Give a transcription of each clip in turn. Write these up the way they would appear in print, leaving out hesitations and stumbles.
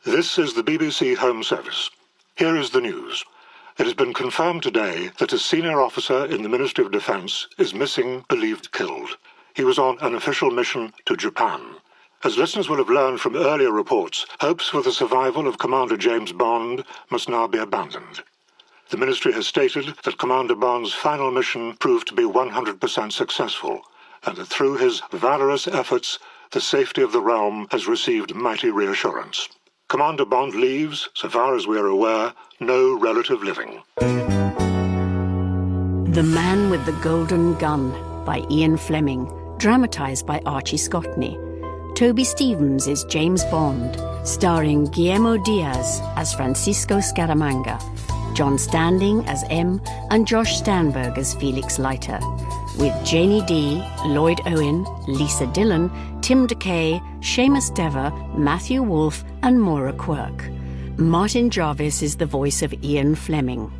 This is the BBC Home Service. Here is the news. It has been confirmed today that a senior officer in the Ministry of Defence is missing, believed killed. He was on an official mission to Japan. As listeners will have learned from earlier reports, hopes for the survival of Commander James Bond must now be abandoned. The Ministry has stated that Commander Bond's final mission proved to be 100% successful, and that through his valorous efforts, the safety of the realm has received mighty reassurance. Commander Bond leaves, so far as we are aware, no relative living. The Man with the Golden Gun by Ian Fleming, dramatised by Archie Scotney. Toby Stevens is James Bond, starring Guillermo Diaz as Francisco Scaramanga, John Standing as M, and Josh Stanberg as Felix Leiter, with Janie Dee, Lloyd Owen, Lisa Dillon, Tim DeKay, Seamus Dever, Matthew Wolfe, and Maura Quirk. Martin Jarvis is the voice of Ian Fleming.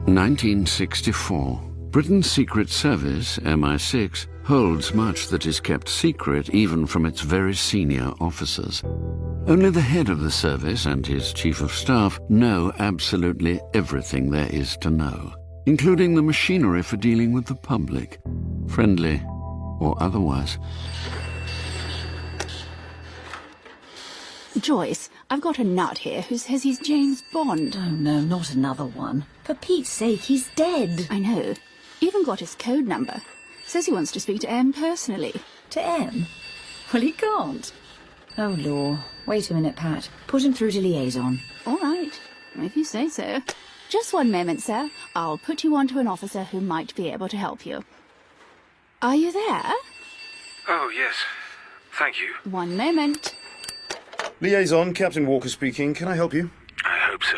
1964. Britain's Secret Service, MI6, holds much that is kept secret even from its very senior officers. Only the head of the service and his chief of staff know absolutely everything there is to know, including the machinery for dealing with the public, friendly or otherwise. Joyce, I've got a nut here who says he's James Bond. Oh no, not another one. For Pete's sake, he's dead. I know. Even got his code number. Says he wants to speak to M personally. To M? Well, he can't. Oh, law. Wait a minute, Pat. Put him through to liaison. All right, if you say so. Just one moment, sir. I'll put you on to an officer who might be able to help you. Are you there? Oh, yes. Thank you. One moment. Liaison, Captain Walker speaking. Can I help you? I hope so.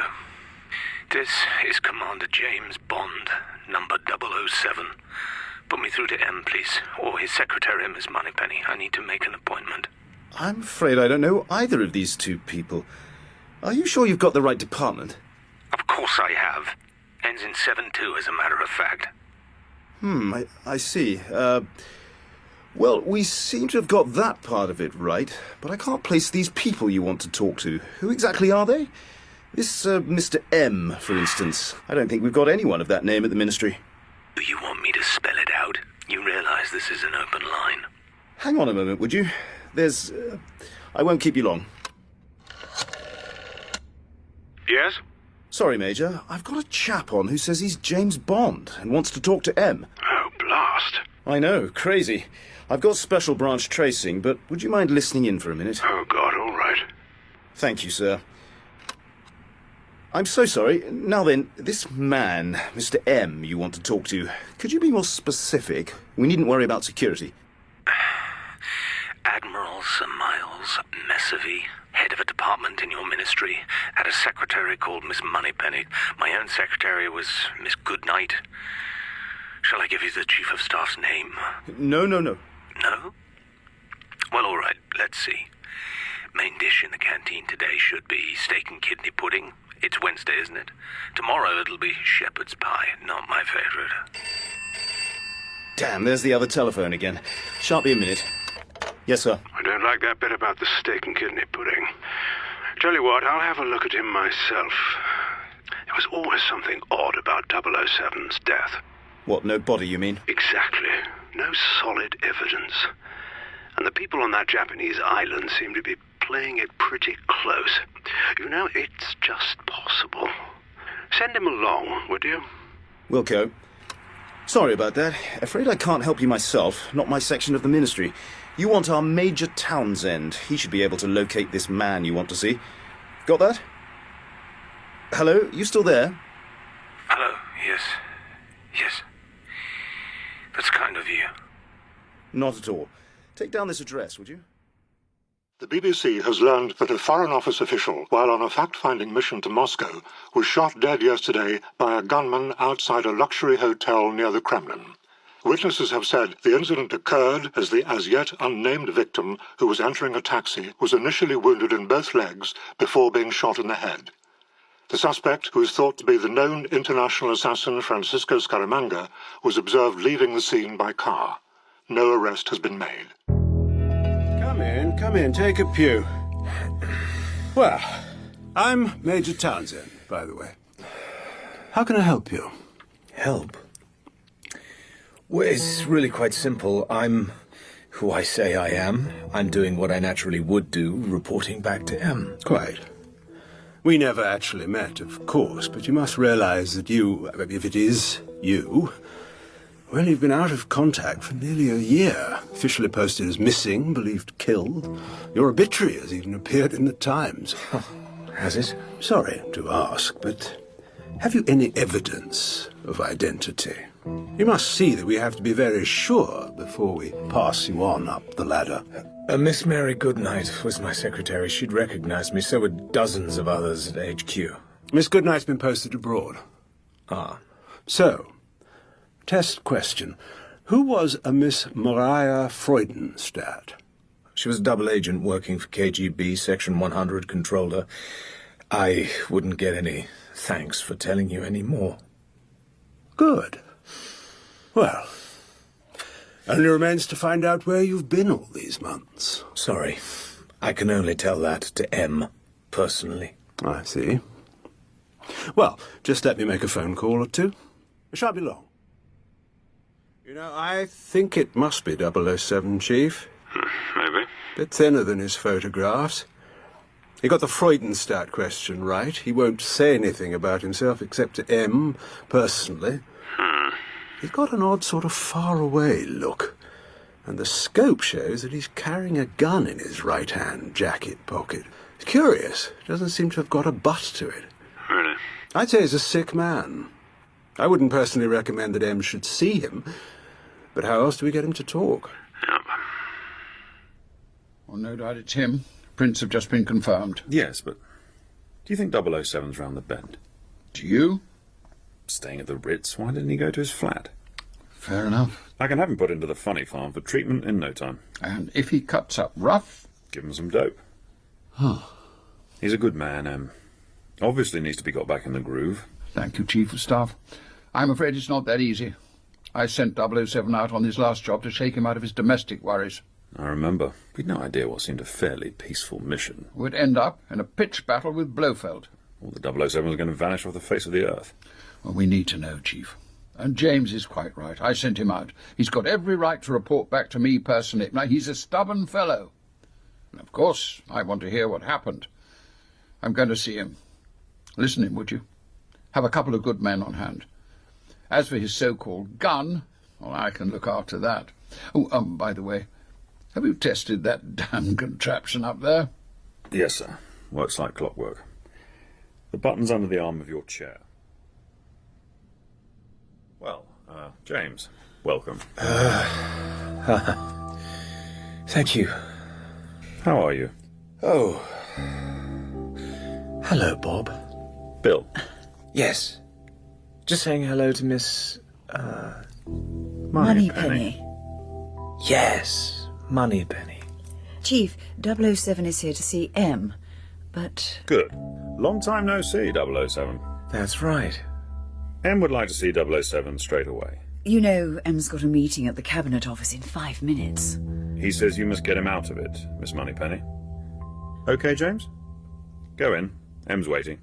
This is Commander James Bond, number 007. Put me through to M, please, or his secretary, Miss Moneypenny. I need to make an appointment. I'm afraid I don't know either of these two people. Are you sure you've got the right department? Of course I have. Ends in 7-2, as a matter of fact. I see. Well, we seem to have got that part of it right, but I can't place these people you want to talk to. Who exactly are they? This, Mr. M, for instance. I don't think we've got anyone of that name at the Ministry. Do you want me to spell it out? You realise this is an open line. Hang on a moment, would you? There's... I won't keep you long. Yes? Sorry, Major. I've got a chap on who says he's James Bond and wants to talk to M. Oh, blast. I know, crazy. I've got special branch tracing, but would you mind listening in for a minute? Oh, God, all right. Thank you, sir. I'm so sorry. Now then, this man, Mr. M, you want to talk to, could you be more specific? We needn't worry about security. Admiral Sir Miles Messavy, head of a department in your ministry, had a secretary called Miss Moneypenny. My own secretary was Miss Goodnight. Shall I give you the Chief of Staff's name? No. No? Well, all right, let's see. Main dish in the canteen today should be steak and kidney pudding. It's Wednesday, isn't it? Tomorrow it'll be shepherd's pie, not my favourite. Damn, there's the other telephone again. Shan't be a minute. Yes, sir. I don't like that bit about the steak and kidney pudding. Tell you what, I'll have a look at him myself. There was always something odd about 007's death. What, no body, you mean? Exactly. No solid evidence. And the people on that Japanese island seem to be playing it pretty close. You know, it's just possible. Send him along, would you? Wilco. Sorry about that. Afraid I can't help you myself. Not my section of the Ministry. You want our Major Townsend. He should be able to locate this man you want to see. Got that? Hello? You still there? Hello, yes. Yes. That's kind of you. Not at all. Take down this address, would you? The BBC has learned that a Foreign Office official, while on a fact-finding mission to Moscow, was shot dead yesterday by a gunman outside a luxury hotel near the Kremlin. Witnesses have said the incident occurred as the as-yet unnamed victim, who was entering a taxi, was initially wounded in both legs before being shot in the head. The suspect, who is thought to be the known international assassin Francisco Scaramanga, was observed leaving the scene by car. No arrest has been made. Come in, take a pew. Well, I'm Major Townsend, by the way. How can I help you? Help? Well, it's really quite simple. I'm who I say I am. I'm doing what I naturally would do, reporting back to M. Quite. We never actually met, of course, but you must realize that you, if it is you, well, you've been out of contact for nearly a year. Officially posted as missing, believed killed. Your obituary has even appeared in the Times. Has it? Sorry to ask, but have you any evidence of identity? You must see that we have to be very sure before we pass you on up the ladder. Miss Mary Goodnight was my secretary. She'd recognized me. So would dozens of others at HQ. Miss Goodnight's been posted abroad. Ah. So, test question. Who was a Miss Maria Freudenstadt? She was a double agent working for KGB, Section 100, controlled her. I wouldn't get any thanks for telling you any more. Good. Well, only remains to find out where you've been all these months. Sorry. I can only tell that to M, personally. I see. Well, just let me make a phone call or two. It shan't be long. You know, I think it must be 007, Chief. Maybe. Bit thinner than his photographs. He got the Freudenstadt question right. He won't say anything about himself except to M, personally. He's got an odd sort of far-away look. And the scope shows that he's carrying a gun in his right-hand jacket pocket. It's curious. Doesn't seem to have got a butt to it. Really? I'd say he's a sick man. I wouldn't personally recommend that M should see him. But how else do we get him to talk? Yep. Well, no doubt it's him. Prints have just been confirmed. Yes, but do you think 007's round the bend? Do you? Staying at the Ritz, why didn't he go to his flat? Fair enough. I can have him put into the funny farm for treatment in no time. And if he cuts up rough? Give him some dope. He's a good man, obviously needs to be got back in the groove. Thank you, Chief of Staff. I'm afraid it's not that easy. I sent 007 out on his last job to shake him out of his domestic worries. I remember. We'd no idea what seemed a fairly peaceful mission. We'd end up in a pitched battle with Blofeld. All the 007 was going to vanish off the face of the earth. Well, we need to know, Chief. And James is quite right. I sent him out. He's got every right to report back to me personally. Now, he's a stubborn fellow. And of course, I want to hear what happened. I'm going to see him. Listen him, would you? Have a couple of good men on hand. As for his so-called gun, well, I can look after that. Oh, by the way, have you tested that damn contraption up there? Yes, sir. Works like clockwork. The button's under the arm of your chair. Well, James, welcome. Thank you. How are you? Oh. Hello, Bob. Bill. Yes. Just saying hello to Miss, Moneypenny. Yes, Moneypenny. Chief, 007 is here to see M, but... Good. Long time no see, 007. That's right. M would like to see 007 straight away. You know, M's got a meeting at the Cabinet Office in 5 minutes. He says you must get him out of it, Miss Moneypenny. Okay, James? Go in. M's waiting.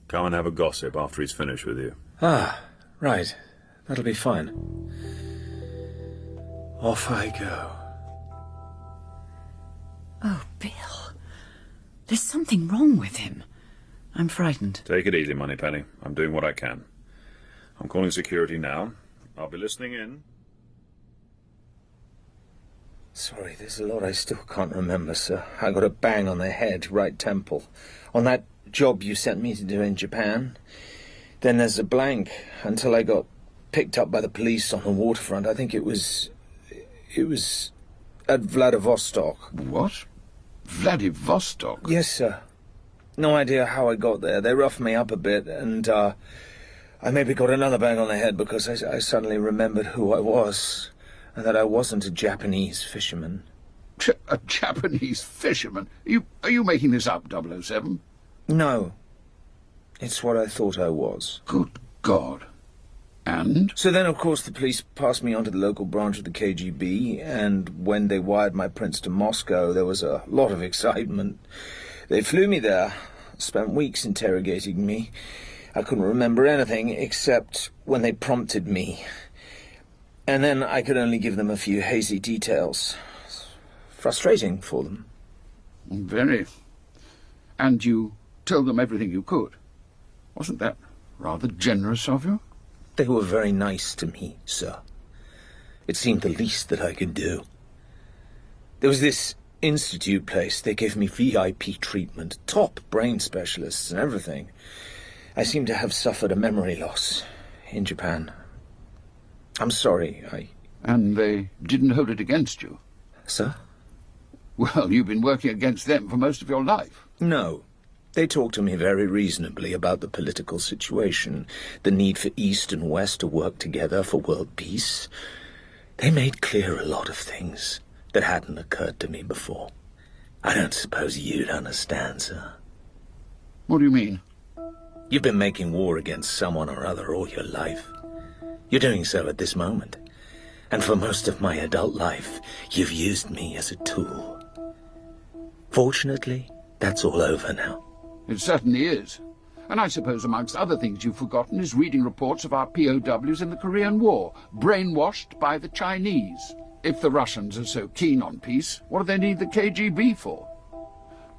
Come and have a gossip after he's finished with you. Ah, right. That'll be fine. Off I go. Oh, Bill. There's something wrong with him. I'm frightened. Take it easy, Moneypenny. I'm doing what I can. I'm calling security now. I'll be listening in. Sorry, there's a lot I still can't remember, sir. I got a bang on the head, right temple. On that job you sent me to do in Japan. Then there's a blank until I got picked up by the police on the waterfront. I think it was at Vladivostok. What? Vladivostok? Yes, sir. No idea how I got there. They roughed me up a bit, and I maybe got another bang on the head because I suddenly remembered who I was, and that I wasn't a Japanese fisherman. A Japanese fisherman? Are you making this up, 007? No. It's what I thought I was. Good God. And? So then, of course, the police passed me on to the local branch of the KGB, and when they wired my prints to Moscow, there was a lot of excitement. They flew me there, spent weeks interrogating me. I couldn't remember anything except when they prompted me. And then I could only give them a few hazy details. Frustrating for them. Very. And you told them everything you could. Wasn't that rather generous of you? They were very nice to me, sir. It seemed the least that I could do. There was this institute place. They gave me VIP treatment, top brain specialists and everything. I seem to have suffered a memory loss in Japan. I'm sorry, And they didn't hold it against you? Sir? Well, you've been working against them for most of your life. No. They talked to me very reasonably about the political situation, the need for East and West to work together for world peace. They made clear a lot of things that hadn't occurred to me before. I don't suppose you'd understand, sir. What do you mean? You've been making war against someone or other all your life. You're doing so at this moment. And for most of my adult life, you've used me as a tool. Fortunately, that's all over now. It certainly is. And I suppose amongst other things you've forgotten is reading reports of our POWs in the Korean War, brainwashed by the Chinese. If the Russians are so keen on peace, what do they need the KGB for?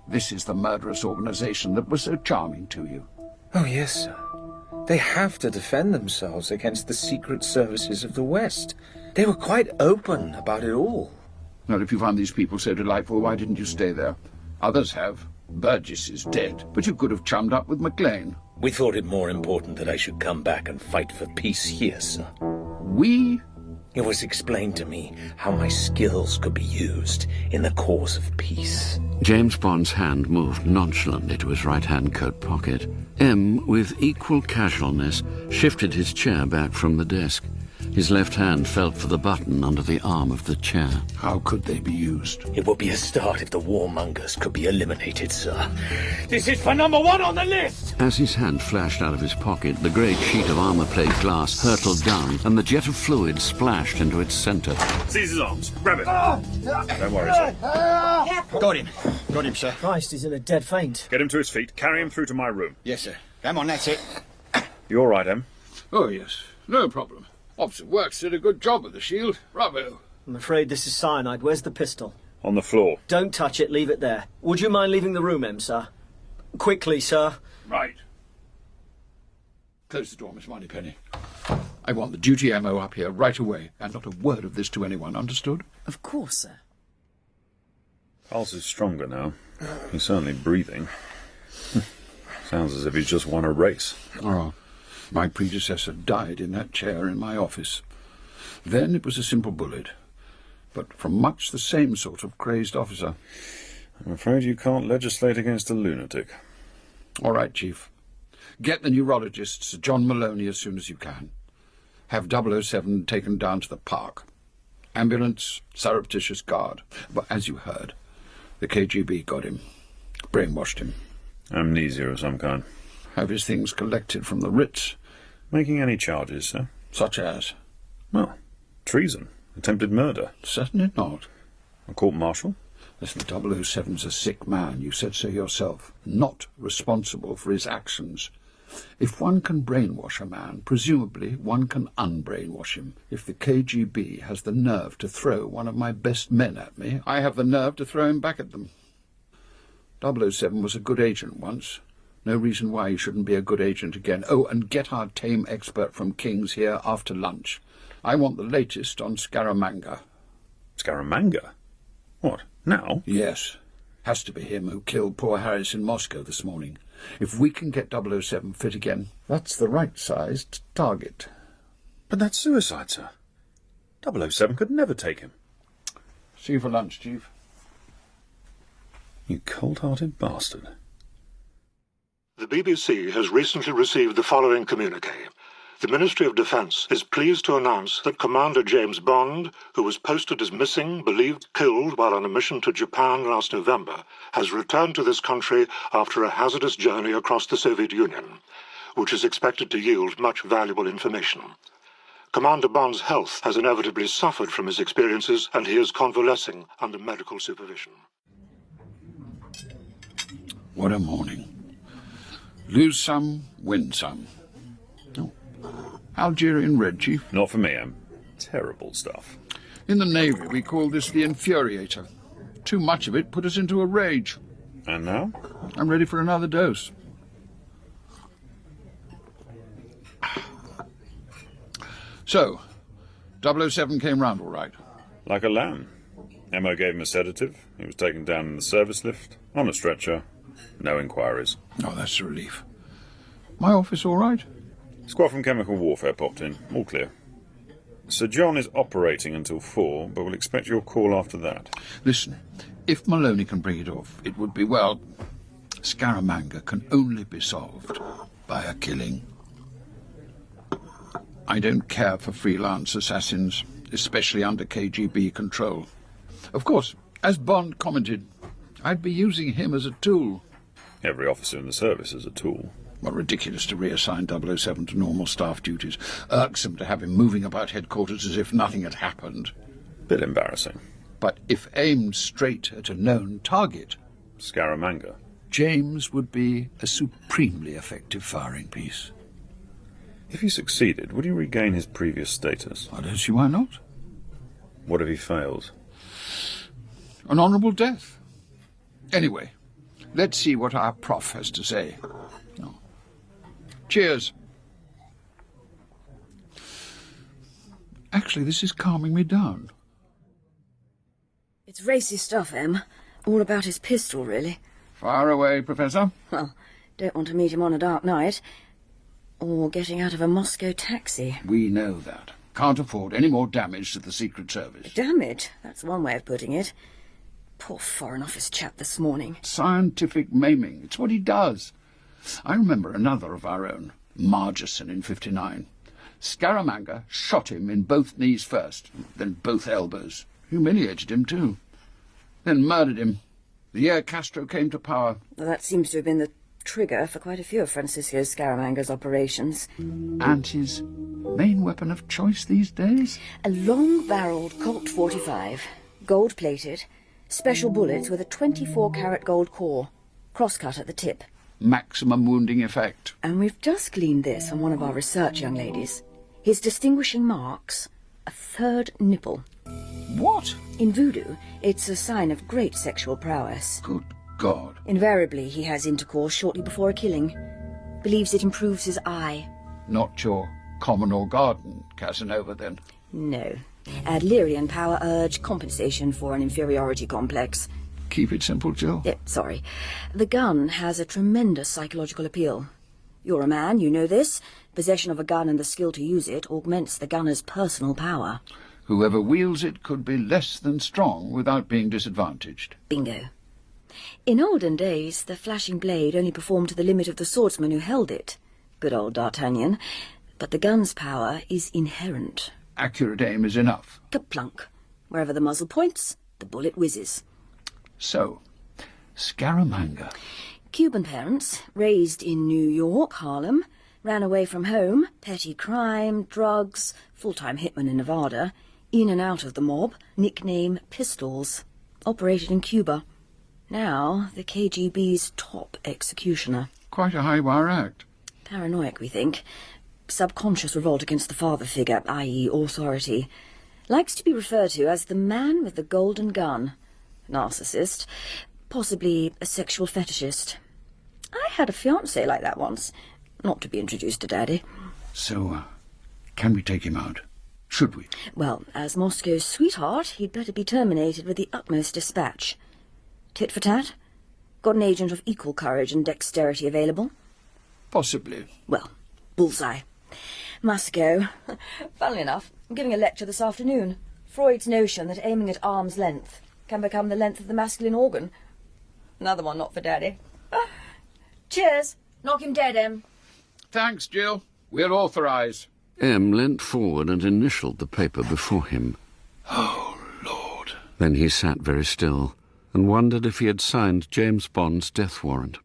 This is the murderous organization that was so charming to you. Oh, yes, sir. They have to defend themselves against the secret services of the West. They were quite open about it all. Well, if you found these people so delightful, why didn't you stay there? Others have. Burgess is dead, but you could have chummed up with Maclean. We thought it more important that I should come back and fight for peace here, sir. We? It was explained to me how my skills could be used in the cause of peace. James Bond's hand moved nonchalantly to his right-hand coat pocket. M, with equal casualness, shifted his chair back from the desk. His left hand felt for the button under the arm of the chair. How could they be used? It would be a start if the warmongers could be eliminated, sir. This is for number one on the list! As his hand flashed out of his pocket, the great sheet of armor-plate glass hurtled down, and the jet of fluid splashed into its center. Seize his arms. Grab it. Don't worry, sir. Got him. Got him, sir. Christ, he's in a dead faint. Get him to his feet. Carry him through to my room. Yes, sir. Come on, that's it. You all right, Em? Oh, yes. No problem. Ops of Works did a good job with the shield. Bravo. I'm afraid this is cyanide. Where's the pistol? On the floor. Don't touch it. Leave it there. Would you mind leaving the room, Em, sir? Quickly, sir. Right. Close the door, Miss Moneypenny. I want the duty ammo up here right away, and not a word of this to anyone, understood? Of course, sir. Pulse is stronger now. He's certainly breathing. Sounds as if he's just won a race. Oh, my predecessor died in that chair in my office. Then it was a simple bullet, but from much the same sort of crazed officer. I'm afraid you can't legislate against a lunatic. All right, Chief. Get the neurologist, Sir John Maloney, as soon as you can. Have 007 taken down to the park. Ambulance, surreptitious guard. But as you heard, the KGB got him. Brainwashed him. Amnesia of some kind. Have his things collected from the Ritz. Making any charges, sir? Such as? Well, treason. Attempted murder. Certainly not. A court-martial? Listen, 007's a sick man. You said so yourself. Not responsible for his actions. If one can brainwash a man, presumably one can unbrainwash him. If the KGB has the nerve to throw one of my best men at me, I have the nerve to throw him back at them. 007 was a good agent once. No reason why he shouldn't be a good agent again. Oh, and get our tame expert from King's here after lunch. I want the latest on Scaramanga. Scaramanga? What, now? Yes. Has to be him who killed poor Harris in Moscow this morning. If we can get 007 fit again, that's the right-sized target. But that's suicide, sir. 007 could never take him. See you for lunch, Chief. You cold-hearted bastard. The BBC has recently received the following communique. The Ministry of Defence is pleased to announce that Commander James Bond, who was posted as missing, believed killed while on a mission to Japan last November, has returned to this country after a hazardous journey across the Soviet Union, which is expected to yield much valuable information. Commander Bond's health has inevitably suffered from his experiences, and he is convalescing under medical supervision. What a morning. Lose some, win some. Oh. Algerian Red, Chief? Not for me, Em. Terrible stuff. In the Navy, we call this the infuriator. Too much of it put us into a rage. And now? I'm ready for another dose. So, 007 came round all right. Like a lamb. Emma gave him a sedative. He was taken down in the service lift, on a stretcher. No inquiries. Oh, that's a relief. My office all right? Squad from Chemical Warfare popped in. All clear. Sir John is operating until 4, but we'll expect your call after that. Listen, if Maloney can bring it off, it would be, well, Scaramanga can only be solved by a killing. I don't care for freelance assassins, especially under KGB control. Of course, as Bond commented, I'd be using him as a tool. Every officer in the service is a tool. Well, ridiculous to reassign 007 to normal staff duties. Irksome to have him moving about headquarters as if nothing had happened. Bit embarrassing. But if aimed straight at a known target... Scaramanga. James would be a supremely effective firing piece. If he succeeded, would he regain his previous status? I don't see why not. What if he fails? An honourable death. Anyway, let's see what our prof has to say. Oh. Cheers. Actually, this is calming me down. It's racy stuff, Em. All about his pistol, really. Fire away, Professor. Well, don't want to meet him on a dark night. Or getting out of a Moscow taxi. We know that. Can't afford any more damage to the Secret Service. Damage? That's one way of putting it. Poor Foreign Office chap this morning. Scientific maiming. It's what he does. I remember another of our own, Margeson in 59. Scaramanga shot him in both knees first, then both elbows. Humiliated him, too. Then murdered him. The year Castro came to power. Well, that seems to have been the trigger for quite a few of Francisco Scaramanga's operations. And his main weapon of choice these days? A long-barreled Colt 45, gold-plated, special bullets with a 24-carat gold core, cross-cut at the tip. Maximum wounding effect. And we've just gleaned this from one of our research young ladies. His distinguishing marks, a third nipple. What? In voodoo, it's a sign of great sexual prowess. Good God. Invariably, he has intercourse shortly before a killing. Believes it improves his eye. Not your common or garden Casanova, then? No. Adlerian power urge, compensation for an inferiority complex. Keep it simple, Jill. Sorry. The gun has a tremendous psychological appeal. You're a man, you know this. Possession of a gun and the skill to use it augments the gunner's personal power. Whoever wields it could be less than strong without being disadvantaged. Bingo. In olden days, the flashing blade only performed to the limit of the swordsman who held it. Good old D'Artagnan. But the gun's power is inherent. Accurate aim is enough. Kaplunk. Wherever the muzzle points, the bullet whizzes. So, Scaramanga. Cuban parents, raised in New York, Harlem, ran away from home, petty crime, drugs, full-time hitman in Nevada, in and out of the mob, nickname Pistols, operated in Cuba. Now, the KGB's top executioner. Quite a high-wire act. Paranoic, we think. Subconscious revolt against the father figure, i.e. authority. Likes to be referred to as the man with the golden gun. Narcissist. Possibly a sexual fetishist. I had a fiancé like that once. Not to be introduced to Daddy. So, can we take him out? Should we? Well, as Moscow's sweetheart, he'd better be terminated with the utmost dispatch. Tit for tat? Got an agent of equal courage and dexterity available? Possibly. Well, bullseye. Must go. Funnily enough, I'm giving a lecture this afternoon. Freud's notion that aiming at arm's length can become the length of the masculine organ. Another one not for Daddy. Cheers. Knock him dead, Em. Thanks, Jill. We'll authorise. M leant forward and initialed the paper before him. Oh, Lord. Then he sat very still and wondered if he had signed James Bond's death warrant.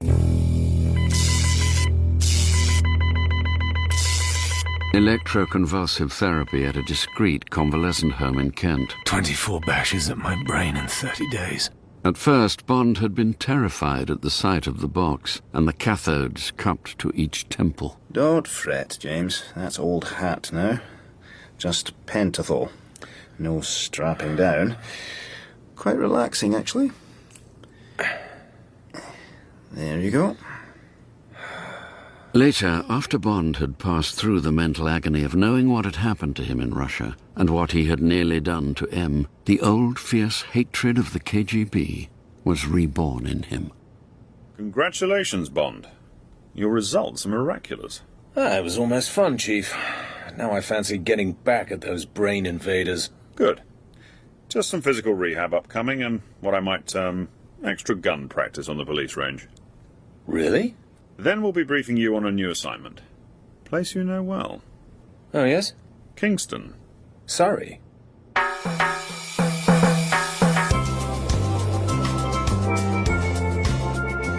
Electroconvulsive therapy at a discreet convalescent home in Kent. 24 bashes at my brain in 30 days. At first, Bond had been terrified at the sight of the box and the cathodes cupped to each temple. Don't fret, James. That's old hat now. Just pentothal. No strapping down. Quite relaxing, actually. There you go. Later, after Bond had passed through the mental agony of knowing what had happened to him in Russia and what he had nearly done to M, the old fierce hatred of the KGB was reborn in him. Congratulations, Bond. Your results are miraculous. It was almost fun, Chief. Now I fancy getting back at those brain invaders. Good. Just some physical rehab upcoming and what I might term extra gun practice on the police range. Really? Then we'll be briefing you on a new assignment. Place you know well. Oh, yes? Kingston. Sorry.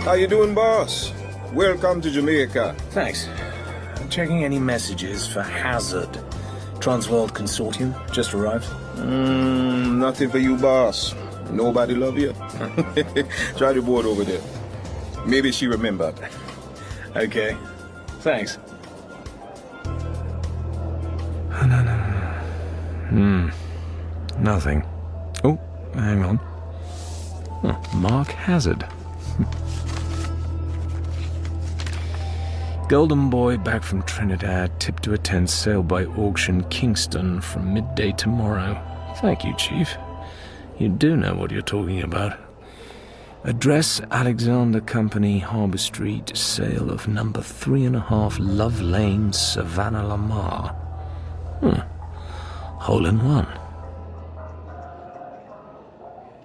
How you doing, boss? Welcome to Jamaica. Thanks. Checking any messages for Hazard. Transworld Consortium just arrived. Nothing for you, boss. Nobody love you. Try the board over there. Maybe she remembered. Okay. Thanks. Nothing. Oh, hang on. Oh, Mark Hazard. Golden Boy back from Trinidad, tipped to attend sail by auction Kingston from midday tomorrow. Thank you, Chief. You do know what you're talking about. Address Alexander Company, Harbour Street, sale of number 3.5 Love Lane, Savannah Lamar. Hole in one.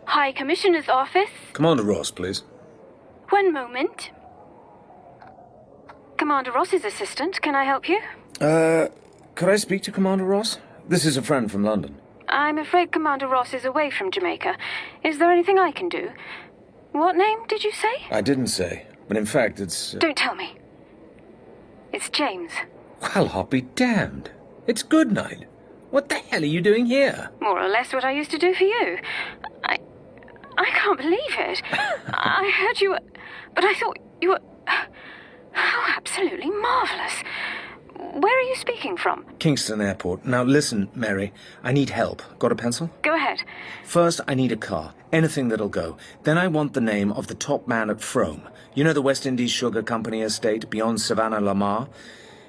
High Commissioner's office. Commander Ross, please. One moment. Commander Ross's assistant, can I help you? Could I speak to Commander Ross? This is a friend from London. I'm afraid Commander Ross is away from Jamaica. Is there anything I can do? What name did you say? I didn't say, but in fact it's... Don't tell me. It's James. Well, I'll be damned. It's good night. What the hell are you doing here? More or less what I used to do for you. I can't believe it. I heard you were... But I thought you were... How absolutely marvellous. Where are you speaking from? Kingston Airport. Now listen, Mary, I need help. Got a pencil? Go ahead. First, I need a car. Anything that'll go. Then I want the name of the top man at Frome. You know the West Indies Sugar Company estate beyond Savannah Lamar?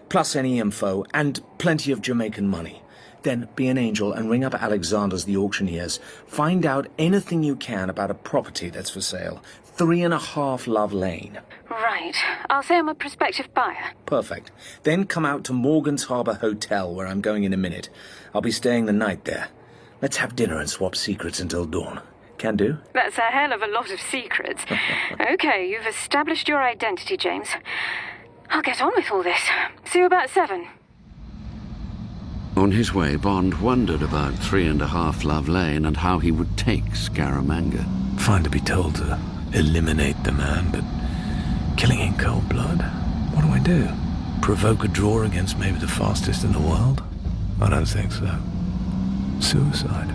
Plus any info, and plenty of Jamaican money. Then be an angel and ring up Alexander's, the auctioneers. Find out anything you can about a property that's for sale. 3.5 Love Lane. Right. I'll say I'm a prospective buyer. Perfect. Then come out to Morgan's Harbour Hotel, where I'm going in a minute. I'll be staying the night there. Let's have dinner and swap secrets until dawn. Can do? That's a hell of a lot of secrets. Okay, you've established your identity, James. I'll get on with all this. See you about 7. On his way, Bond wondered about 3.5 Love Lane and how he would take Scaramanga. Fine to be told to eliminate the man, but killing in cold blood? What do I do? Provoke a draw against maybe the fastest in the world? I don't think so. Suicide.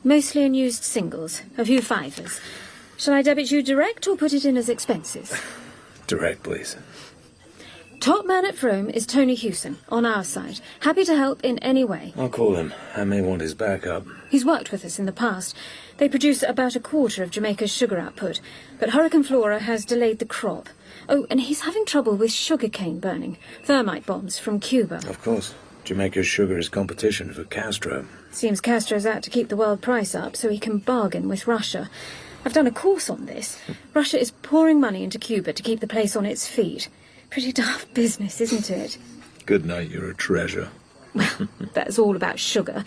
Mostly unused singles, a few fivers. Shall I debit you direct or put it in as expenses? Direct, please. Top man at Frome is Tony Hewson, on our side. Happy to help in any way. I'll call him. I may want his backup. He's worked with us in the past. They produce about 1/4 of Jamaica's sugar output, but Hurricane Flora has delayed the crop. Oh, and he's having trouble with sugarcane burning. Thermite bombs from Cuba. Of course. Jamaica's sugar is competition for Castro. Seems Castro's out to keep the world price up so he can bargain with Russia. I've done a course on this. Russia is pouring money into Cuba to keep the place on its feet. Pretty daft business, isn't it? Good night, you're a treasure. Well, that's all about sugar.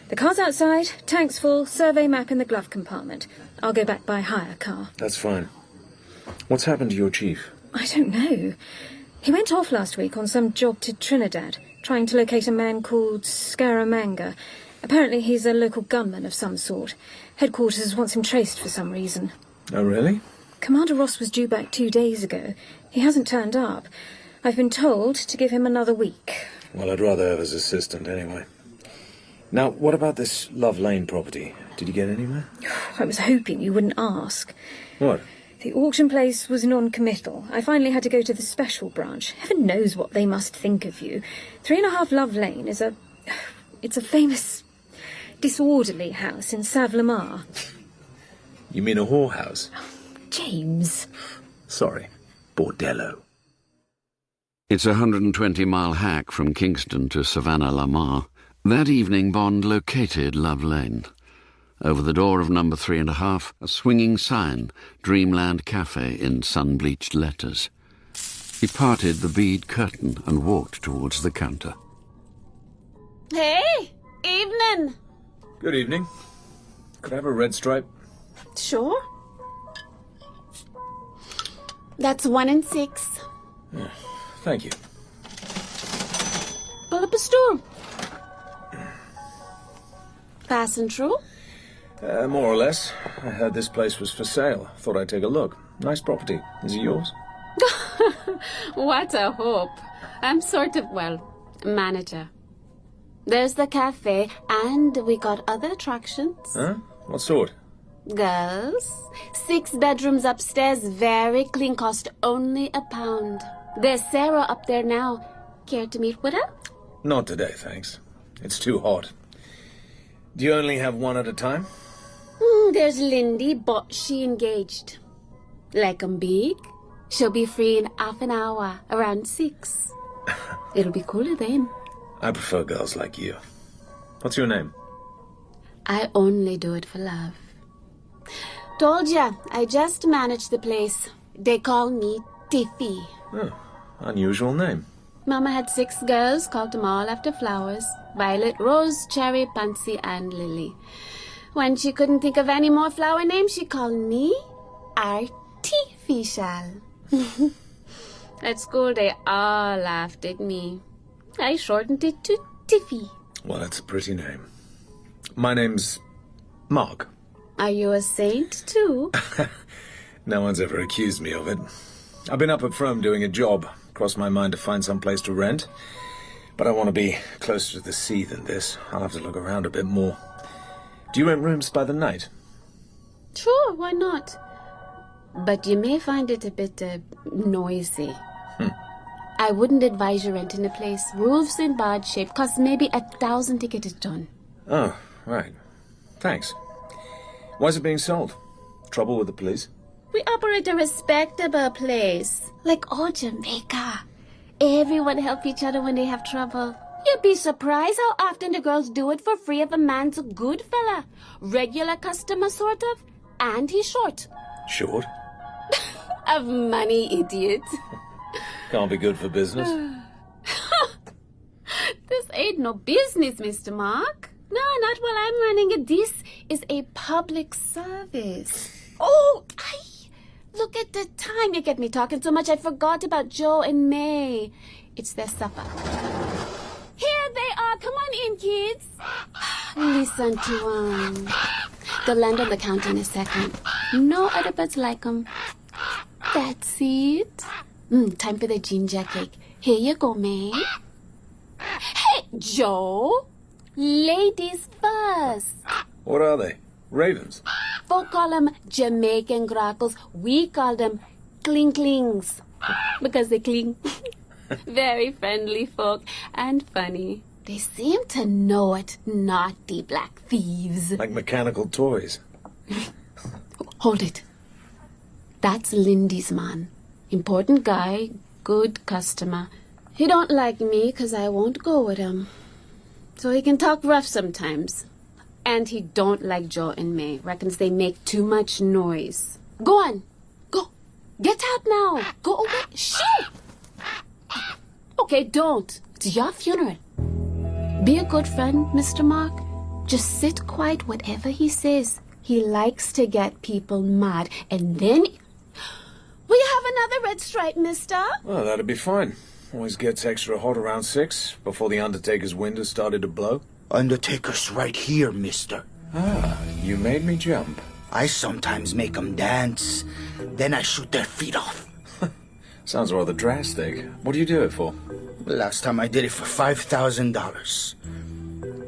The car's outside, tank's full, survey map in the glove compartment. I'll go back by hire car. That's fine. What's happened to your chief? I don't know. He went off last week on some job to Trinidad, trying to locate a man called Scaramanga. Apparently he's a local gunman of some sort. Headquarters wants him traced for some reason. Oh, really? Commander Ross was due back 2 days ago. He hasn't turned up. I've been told to give him another week. Well, I'd rather have his assistant anyway. Now, what about this Love Lane property? Did you get anywhere? I was hoping you wouldn't ask. What? The auction place was non-committal. I finally had to go to the special branch. Heaven knows what they must think of you. 3.5 Love Lane is it's a famous disorderly house in Savlamar. You mean a whorehouse? James. Sorry. Bordello. It's a 120-mile hack from Kingston to Savannah-la-Mar. That evening, Bond located Love Lane. Over the door of number 3.5, a swinging sign, Dreamland Cafe in sun-bleached letters. He parted the bead curtain and walked towards the counter. Hey! Evening! Good evening. Could I have a red stripe? Sure. That's 1 and 6. Yeah, thank you. Pull up a stool. Passing through? More or less. I heard this place was for sale. Thought I'd take a look. Nice property. Is it yours? What a hope. I'm sort of, manager. There's the cafe, and we got other attractions. Huh? What sort? Girls. 6 bedrooms upstairs, very clean, cost only £1. There's Sarah up there now. Care to meet with her? Not today, thanks. It's too hot. Do you only have one at a time? There's Lindy, but she engaged. Like 'em big. She'll be free in half an hour, around 6. It'll be cooler then. I prefer girls like you. What's your name? I only do it for love. Told ya, I just manage the place. They call me Tiffy. Oh, unusual name. Mama had 6 girls, called them all after flowers. Violet, Rose, Cherry, Pansy, and Lily. When she couldn't think of any more flower names, she called me Artificial. At school, they all laughed at me. I shortened it to Tiffy. Well, that's a pretty name. My name's Mark. Are you a saint, too? No one's ever accused me of it. I've been up at Frome doing a job. Crossed my mind to find some place to rent. But I want to be closer to the sea than this. I'll have to look around a bit more. Do you rent rooms by the night? Sure, why not? But you may find it a bit noisy. I wouldn't advise you renting a place. Roof's in bad shape. Costs maybe 1,000 to get it done. Oh, right. Thanks. Why's it being sold? Trouble with the police? We operate a respectable place. Like all Jamaica. Everyone help each other when they have trouble. You'd be surprised how often the girls do it for free if a man's a good fella. Regular customer, sort of. And he's short. Short? Of money, idiot. Can't be good for business. This ain't no business, Mr. Mark. No, not while I'm running it. This is a public service. Oh, look at the time. You get me talking so much I forgot about Joe and May. It's their supper. Here they are. Come on in, kids. Listen to They'll land on the counter in a second. No other birds like 'em. That's it. Time for the ginger cake. Here you go, May. Hey, Joe. Ladies first. What are they? Ravens? Folk call them Jamaican grackles. We call them clinklings. Because they cling. Very friendly folk and funny. They seem to know it, naughty black thieves. Like mechanical toys. Hold it. That's Lindy's man. Important guy, good customer. He don't like me 'cause I won't go with him. So he can talk rough sometimes. And he don't like Joe and May. Reckons they make too much noise. Go on. Go. Get out now. Go away. Shoo! Okay, don't. It's your funeral. Be a good friend, Mr. Mark. Just sit quiet whatever he says. He likes to get people mad. And then... Will you have another red stripe, mister? Well, that'd be fine. Always gets extra hot around 6, before the Undertaker's wind has started to blow. Undertaker's right here, mister. Ah, you made me jump. I sometimes make 'em dance. Then I shoot their feet off. Sounds rather drastic. What do you do it for? Last time I did it for $5,000.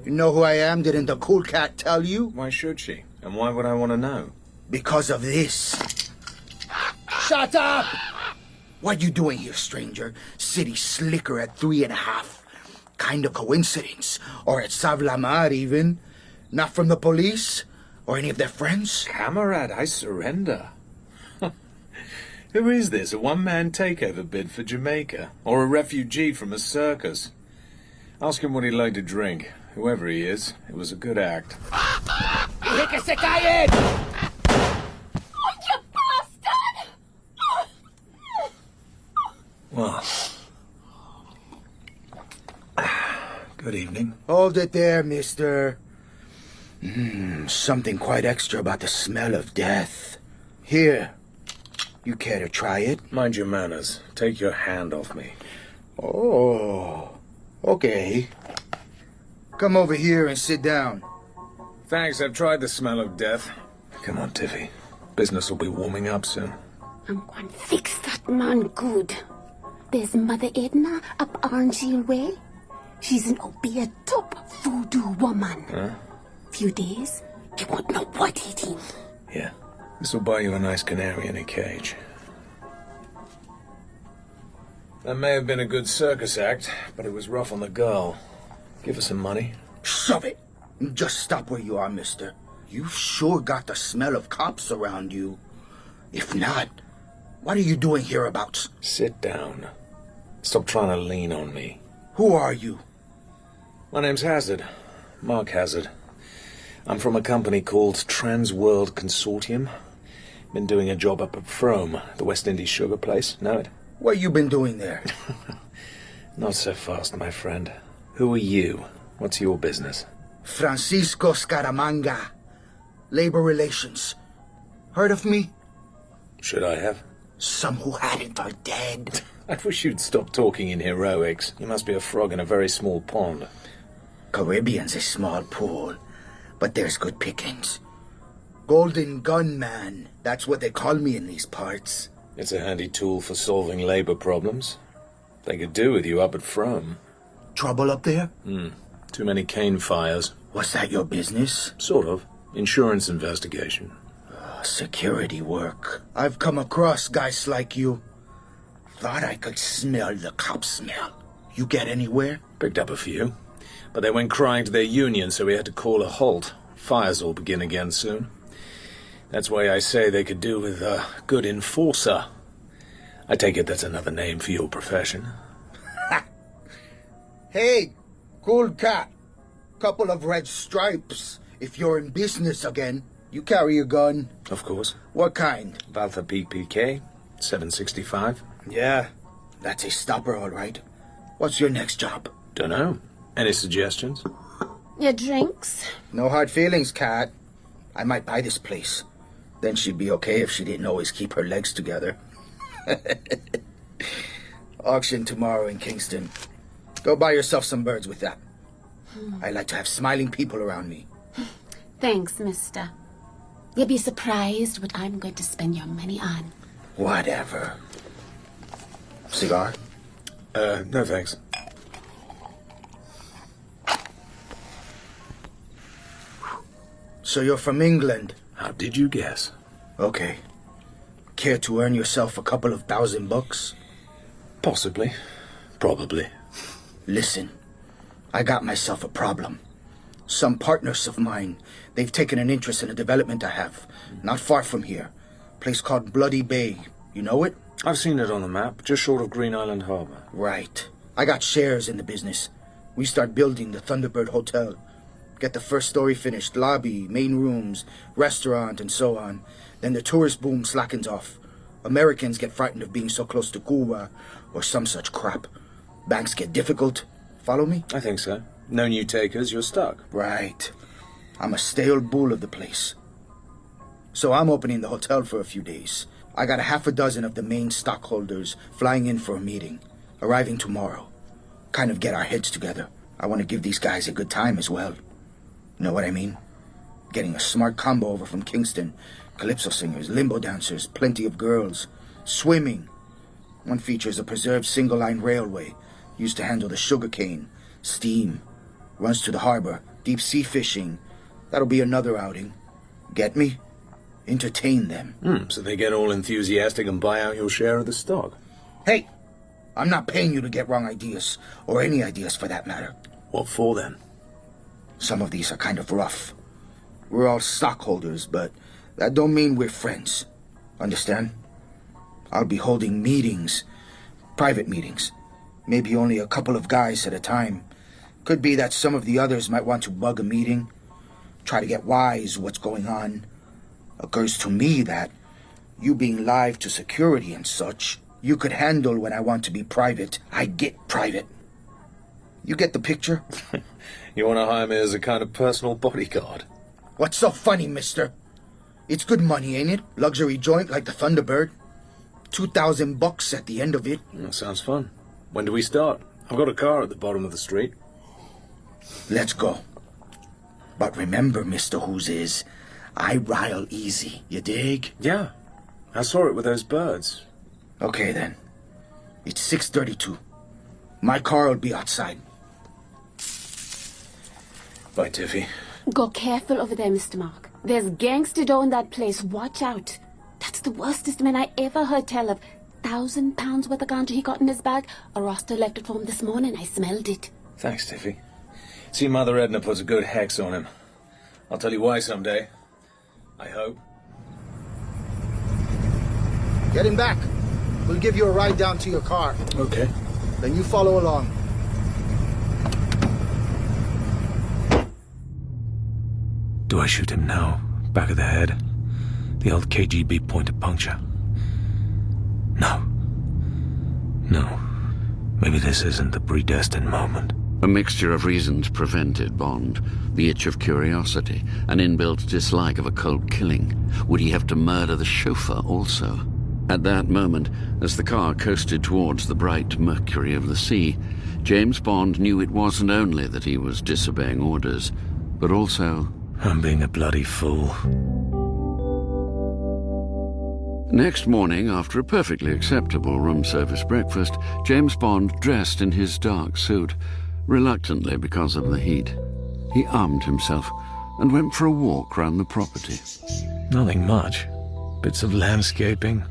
You know who I am? Didn't the cool cat tell you? Why should she? And why would I want to know? Because of this. Shut up! What you doing here, stranger? City slicker at 3.5. Kind of coincidence. Or at Savlamar, even. Not from the police? Or any of their friends? Camarade, I surrender. Who is this? A one-man takeover bid for Jamaica? Or a refugee from a circus? Ask him what he'd like to drink. Whoever he is, it was a good act. Well, good evening. Hold it there, mister. Something quite extra about the smell of death. Here, you care to try it? Mind your manners. Take your hand off me. Oh, okay. Come over here and sit down. Thanks, I've tried the smell of death. Come on, Tiffy. Business will be warming up soon. I'm going to fix that man good. There's Mother Edna up Orange Hill Way. She's an opiate top voodoo woman. Huh? Few days, you won't know what eating. Yeah. This will buy you a nice canary in a cage. That may have been a good circus act, but it was rough on the girl. Give her some money. Shove it! Just stop where you are, mister. You've sure got the smell of cops around you. If not, what are you doing hereabouts? Sit down. Stop trying to lean on me. Who are you? My name's Hazard. Mark Hazard. I'm from a company called Trans World Consortium. Been doing a job up at Frome, the West Indies sugar place. Know it? What you been doing there? Not so fast, my friend. Who are you? What's your business? Francisco Scaramanga. Labor Relations. Heard of me? Should I have? Some who hadn't are dead. I wish you'd stop talking in heroics. You must be a frog in a very small pond. Caribbean's a small pool, but there's good pickings. Golden Gunman, that's what they call me in these parts. It's a handy tool for solving labor problems. They could do with you up at Frome. Trouble up there? Too many cane fires. Was that your business? Sort of. Insurance investigation. Security work. I've come across guys like you. Thought I could smell the cop smell. You get anywhere? Picked up a few. But they went crying to their union, so we had to call a halt. Fires will begin again soon. That's why I say they could do with a good enforcer. I take it that's another name for your profession. Hey, cool cat. Couple of red stripes. If you're in business again, you carry a gun. Of course. What kind? Valtha PPK, 765. Yeah, that's a stopper, all right. What's your next job? Dunno. Any suggestions? Your drinks? No hard feelings, cat. I might buy this place. Then she'd be okay if she didn't always keep her legs together. Auction tomorrow in Kingston. Go buy yourself some birds with that. I like to have smiling people around me. Thanks, mister. You'll be surprised what I'm going to spend your money on. Whatever. Cigar? No thanks. So you're from England? How did you guess? Okay. Care to earn yourself a couple of $1,000? Possibly. Probably. Listen, I got myself a problem. Some partners of mine, they've taken an interest in a development I have, not far from here. Place called Bloody Bay. You know it? I've seen it on the map, just short of Green Island Harbor. Right. I got shares in the business. We start building the Thunderbird Hotel. Get the first story finished, lobby, main rooms, restaurant, and so on. Then the tourist boom slackens off. Americans get frightened of being so close to Cuba, or some such crap. Banks get difficult. Follow me? I think so. No new takers, you're stuck. Right. I'm a stale bull of the place. So I'm opening the hotel for a few days. I got 6 of the main stockholders flying in for a meeting, arriving tomorrow. Kind of get our heads together. I want to give these guys a good time as well. You know what I mean? Getting a smart combo over from Kingston. Calypso singers, limbo dancers, plenty of girls. Swimming. One features a preserved single-line railway used to handle the sugarcane. Steam. Runs to the harbor, deep sea fishing. That'll be another outing. Get me? Entertain them. So they get all enthusiastic and buy out your share of the stock. Hey! I'm not paying you to get wrong ideas, or any ideas for that matter. What for, then? Some of these are kind of rough. We're all stockholders, but that don't mean we're friends. Understand? I'll be holding meetings. Private meetings. Maybe only a couple of guys at a time. Could be that some of the others might want to bug a meeting. Try to get wise what's going on. Occurs to me that, you being live to security and such, you could handle when I want to be private. I get private. You get the picture? You want to hire me as a kind of personal bodyguard? What's so funny, mister? It's good money, ain't it? Luxury joint like the Thunderbird. $2,000 at the end of it. That sounds fun. When do we start? I've got a car at the bottom of the street. Let's go. But remember, Mr. Who's Is, I rile easy, you dig? Yeah, I saw it with those birds. Okay, then. It's 6:32. My car will be outside. Bye, Tiffy. Go careful over there, Mr. Mark. There's gangster dough in that place. Watch out. That's the worstest man I ever heard tell of. £1,000 worth of ganja he got in his bag. A roster left it for him this morning. I smelled it. Thanks, Tiffy. See, Mother Edna puts a good hex on him. I'll tell you why someday. I hope. Get him back. We'll give you a ride down to your car. Okay. Then you follow along. Do I shoot him now? Back of the head? The old KGB point of puncture? No. No. Maybe this isn't the predestined moment. A mixture of reasons prevented Bond. The itch of curiosity, an inbuilt dislike of a cold killing. Would he have to murder the chauffeur also? At that moment, as the car coasted towards the bright mercury of the sea, James Bond knew it wasn't only that he was disobeying orders, but also... I'm being a bloody fool. Next morning, after a perfectly acceptable room service breakfast, James Bond dressed in his dark suit, reluctantly because of the heat. He armed himself and went for a walk round the property. Nothing much. Bits of landscaping,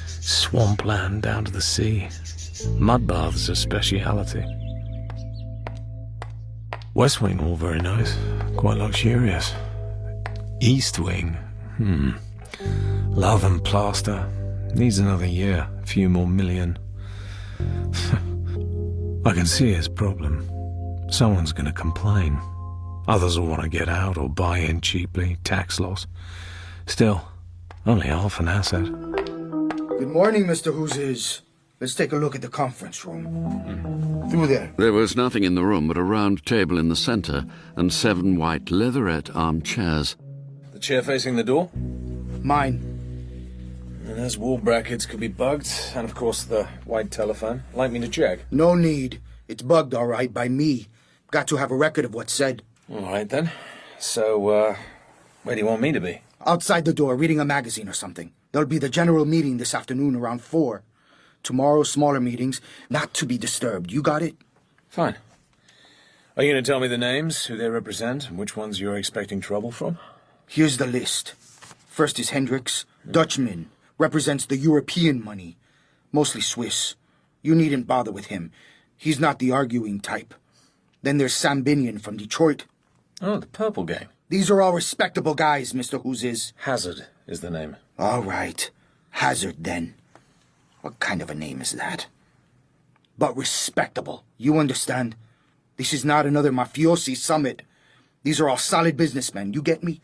swampland down to the sea. Mud baths a speciality. West wing, all very nice, quite luxurious. East wing, love and plaster. Needs another year, a few more million. I can see his problem. Someone's going to complain. Others will want to get out or buy in cheaply, tax loss. Still, only half an asset. Good morning, Mr. Who's Is. Let's take a look at the conference room. Through there. There was nothing in the room but a round table in the center and 7 white leatherette armchairs. The chair facing the door? Mine. And those wall brackets could be bugged, and of course the white telephone. Like me to check? No need. It's bugged, all right, by me. Got to have a record of what's said. All right, then. So, where do you want me to be? Outside the door, reading a magazine or something. There'll be the general meeting this afternoon around 4. Tomorrow, smaller meetings, not to be disturbed. You got it? Fine. Are you going to tell me the names, who they represent, and which ones you're expecting trouble from? Here's the list. First is Hendricks, Dutchman, represents the European money, mostly Swiss. You needn't bother with him. He's not the arguing type. Then there's Sam Binion from Detroit. Oh, the Purple Gang. These are all respectable guys, Mr. Who's Is. Hazard is the name. All right. Hazard, then. What kind of a name is that? But respectable. You understand? This is not another mafiosi summit. These are all solid businessmen. You get me?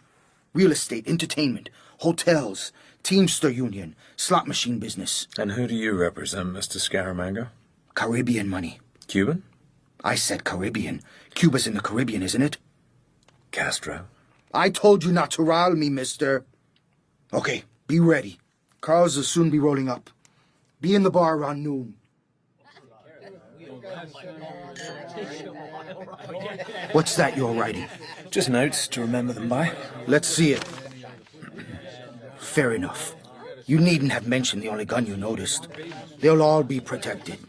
Real estate, entertainment, hotels, Teamster Union, slot machine business. And who do you represent, Mr. Scaramanga? Caribbean money. Cuban? I said Caribbean. Cuba's in the Caribbean, isn't it? Castro. I told you not to rile me, mister. Okay, be ready. Cars will soon be rolling up. Be in the bar around noon. What's that you're writing? Just notes to remember them by. Let's see it. Fair enough. You needn't have mentioned the only gun you noticed. They'll all be protected.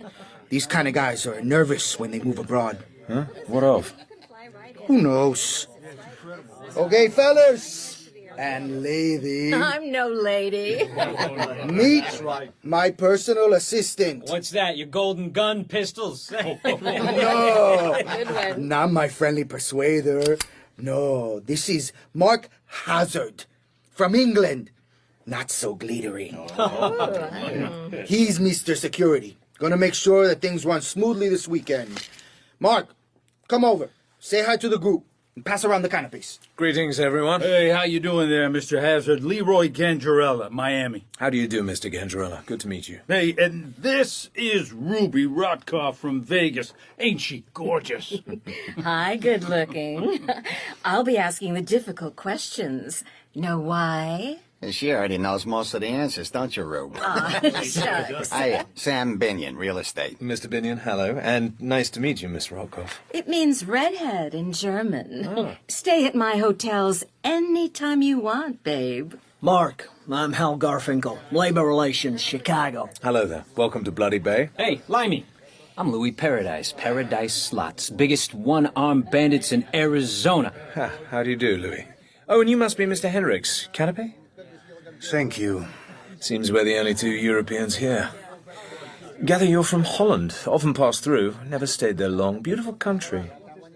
These kind of guys are nervous when they move abroad. Huh? What of? Who knows? Okay, fellas and ladies. I'm no lady. Meet my personal assistant. What's that, your golden gun pistols? No, not my friendly persuader. No, this is Mark Hazard from England. Not so glittery. He's Mr. Security. Gonna make sure that things run smoothly this weekend. Mark, come over. Say hi to the group. And pass around the canapes. Greetings, everyone. Hey, how you doing there, Mr. Hazard? Leroy Gangerella, Miami. How do you do, Mr. Gangerella? Good to meet you. Hey, and this is Ruby Rotkoff from Vegas. Ain't she gorgeous? Hi, good looking. I'll be asking the difficult questions. Know why? She already knows most of the answers, don't you, Rube? Shucks. Hi, Sam Binion, real estate. Mr. Binion, hello, and nice to meet you, Miss Rotkoff. It means redhead in German. Stay at my hotels anytime you want, babe. Mark, I'm Hal Garfinkel, Labor Relations, Chicago. Hello there. Welcome to Bloody Bay. Hey, Limey. I'm Louis Paradise, Paradise Slots, biggest one-armed bandits in Arizona. How do you do, Louis? Oh, and you must be Mr. Hendricks. Canapé? Thank you. Seems we're the only two Europeans here. Gather you're from Holland. Often pass through. Never stayed there long. Beautiful country.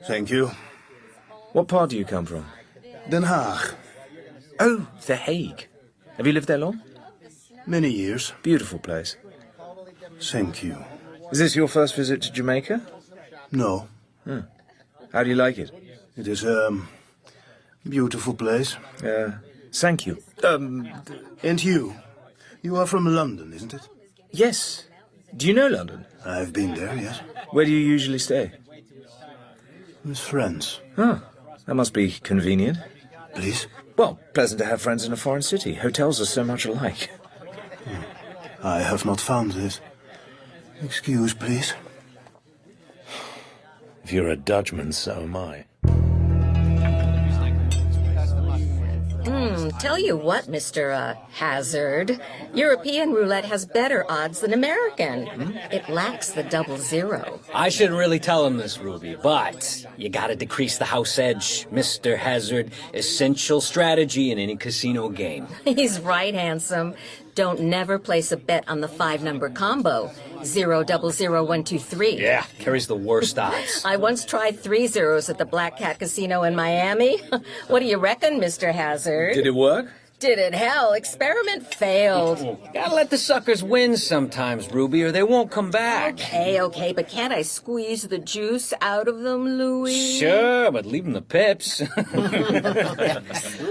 Thank you. What part do you come from? Den Haag. Oh, The Hague. Have you lived there long? Many years. Beautiful place. Thank you. Is this your first visit to Jamaica? No. How do you like it? It is a beautiful place. Thank you. And you? You are from London, isn't it? Yes. Do you know London? I've been there, yes. Where do you usually stay? With friends. That must be convenient. Please? Well, pleasant to have friends in a foreign city. Hotels are so much alike. I have not found this. Excuse, please. If you're a Dutchman, so am I. Tell you what, Mr. Hazard. European roulette has better odds than American. It lacks the 00. I shouldn't really tell him this, Ruby, but you gotta decrease the house edge, Mr. Hazard. Essential strategy in any casino game. He's right, handsome. Don't never place a bet on the 5-number combo. 0 0 0 1 2 3. Yeah, carries the worst odds. I once tried 3 zeros at the Black Cat Casino in Miami. What do you reckon, Mr. Hazard? Did it work? Did it? Hell, experiment failed. Gotta let the suckers win sometimes, Ruby, or they won't come back. Okay, but can't I squeeze the juice out of them, Louis? Sure, but leave them the pips.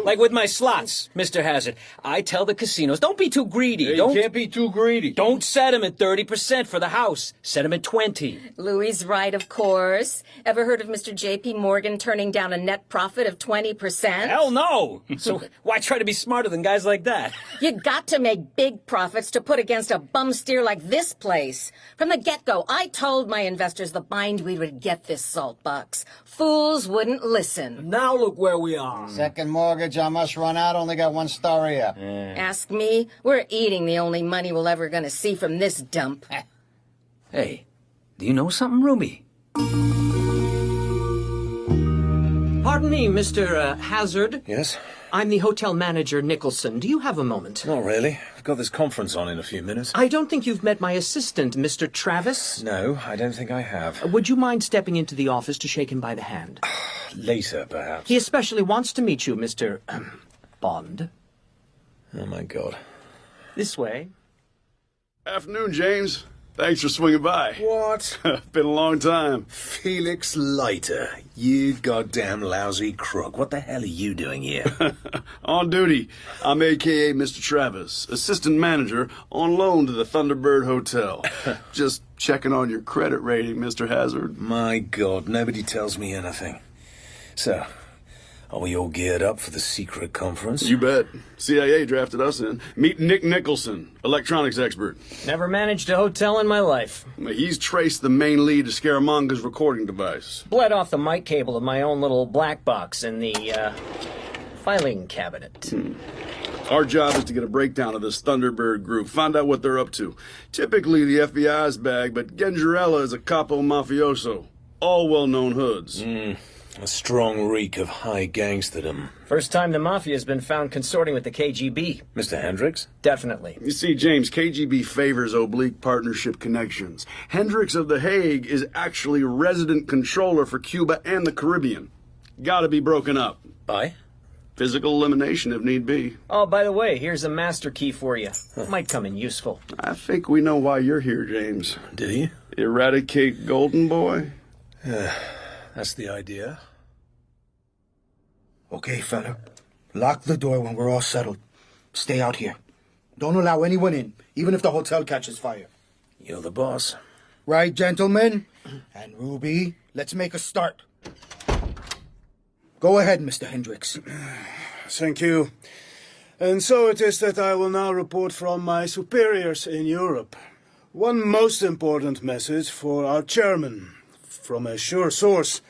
Like with my slots, Mr. Hazard. I tell the casinos, don't be too greedy. You can't be too greedy. Don't set them at 30% for the house. Set them at 20. Louis' right, of course. Ever heard of Mr. J.P. Morgan turning down a net profit of 20%? Hell no! So why try to be smarter than guys like that? You got to make big profits to put against a bum steer like this place. From the get-go, I told my investors the bindweed would get this salt bucks. Fools wouldn't listen. Now look where we are. Second mortgage, I must run out. Only got one story up. Ask me. We're eating the only money we're ever going to see from this dump. Hey, do you know something, Ruby? Pardon me, Mr. Hazard. Yes? I'm the hotel manager, Nicholson. Do you have a moment? Not really. I've got this conference on in a few minutes. I don't think you've met my assistant, Mr. Travis. No, I don't think I have. Would you mind stepping into the office to shake him by the hand? Later, perhaps. He especially wants to meet you, Mr. Bond. Oh, my God. This way. Afternoon, James. Thanks for swinging by. What? Been a long time. Felix Leiter, you goddamn lousy crook. What the hell are you doing here? On duty. I'm a.k.a. Mr. Travis, assistant manager on loan to the Thunderbird Hotel. Just checking on your credit rating, Mr. Hazard. My God, nobody tells me anything. So, are we all geared up for the secret conference? You bet. CIA drafted us in. Meet Nick Nicholson, electronics expert. Never managed a hotel in my life. He's traced the main lead to Scaramanga's recording device. Bled off the mic cable of my own little black box in the, filing cabinet. Our job is to get a breakdown of this Thunderbird group, find out what they're up to. Typically the FBI's bag, but Gangerella is a capo mafioso. All well-known hoods. A strong reek of high gangsterdom. First time the Mafia's been found consorting with the KGB. Mr. Hendricks? Definitely. You see, James, KGB favors oblique partnership connections. Hendricks of The Hague is actually resident controller for Cuba and the Caribbean. Gotta be broken up. By? Physical elimination if need be. Oh, by the way, here's a master key for you. Might come in useful. I think we know why you're here, James. Do you? Eradicate Golden Boy? That's the idea. Okay, fella. Lock the door when we're all settled. Stay out here. Don't allow anyone in, even if the hotel catches fire. You're the boss. Right, gentlemen? And Ruby, let's make a start. Go ahead, Mr. Hendricks. Thank you. And so it is that I will now report from my superiors in Europe. One most important message for our chairman. From a sure source,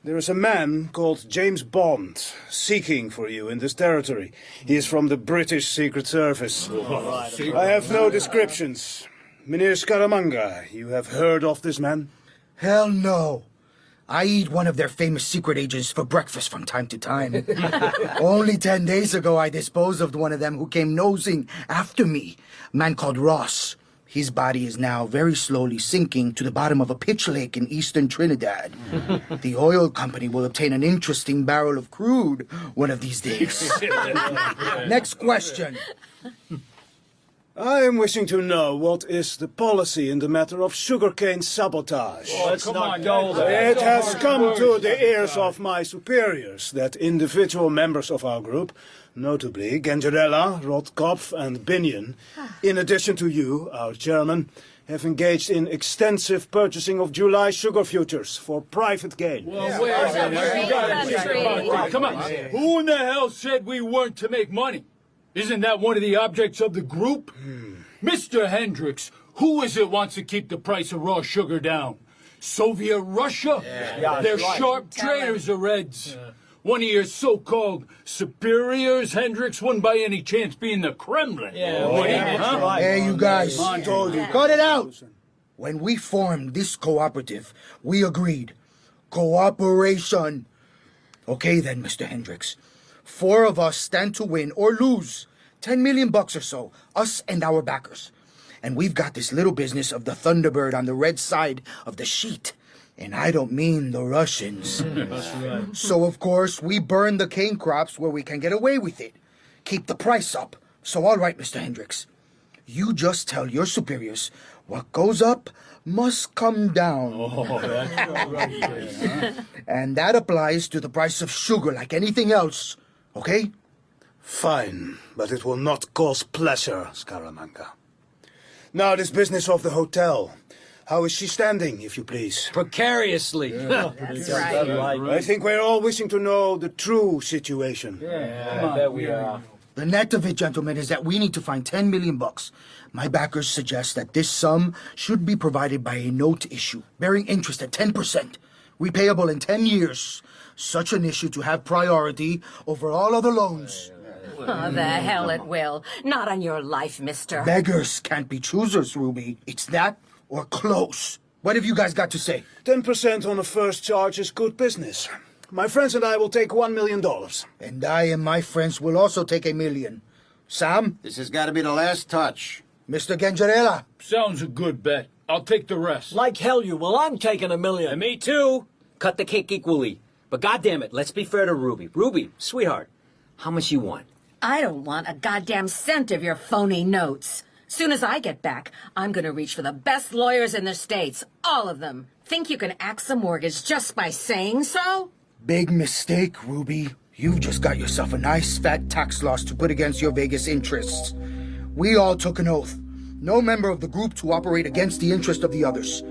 there is a man called James Bond seeking for you in this territory. He is from the British Secret Service. I have no descriptions. Mynheer Scaramanga, you have heard of this man? Hell no. I eat one of their famous secret agents for breakfast from time to time. Only 10 days ago, I disposed of one of them who came nosing after me. A man called Ross. His body is now very slowly sinking to the bottom of a pitch lake in eastern Trinidad. The oil company will obtain an interesting barrel of crude one of these days. Next question. I am wishing to know what is the policy in the matter of sugarcane sabotage. Let's not go there. It has come to the ears of my superiors that individual members of our group, notably Ganjarella, Rotkopf, and Binion, in addition to you, our chairman, have engaged in extensive purchasing of July sugar futures for private gain. Well, wait a minute. Come on. Who in the hell said we weren't to make money? Isn't that one of the objects of the group? Mr. Hendricks, who is it wants to keep the price of raw sugar down? Soviet Russia? They're sharp traders, the Reds. One of your so-called superiors, Hendricks, wouldn't by any chance be in the Kremlin. Hey, you guys. I told you. Cut it out. When we formed this cooperative, we agreed. Cooperation. Okay then, Mr. Hendricks. 4 of us stand to win or lose. 10 million bucks or so, us and our backers. And we've got this little business of the Thunderbird on the red side of the sheet. And I don't mean the Russians. That's right. So, of course, we burn the cane crops where we can get away with it. Keep the price up. So, all right, Mr. Hendricks. You just tell your superiors what goes up must come down. That's right. And that applies to the price of sugar like anything else. Okay? Fine, but it will not cause pleasure, Scaramanga. Now, this business of the hotel. How is she standing, if you please? Precariously. That's right. I think we're all wishing to know the true situation. I bet we are. The net of it, gentlemen, is that we need to find 10 million bucks. My backers suggest that this sum should be provided by a note issue, bearing interest at 10%, repayable in 10 years. Such an issue to have priority over all other loans. Oh, the hell it will. Not on your life, mister. Beggars can't be choosers, Ruby. It's that or close. What have you guys got to say? 10% on the first charge is good business. My friends and I will take $1 million. And I and my friends will also take $1 million. Sam? This has got to be the last touch. Mr. Ganjarella? Sounds a good bet. I'll take the rest. Like hell you will. I'm taking $1 million. And me too. Cut the cake equally. But goddamn it, let's be fair to Ruby. Ruby, sweetheart, how much you want? I don't want a goddamn cent of your phony notes. Soon as I get back, I'm gonna reach for the best lawyers in the States. All of them. Think you can axe a mortgage just by saying so? Big mistake, Ruby. You've just got yourself a nice fat tax loss to put against your Vegas interests. We all took an oath. No member of the group to operate against the interest of the others.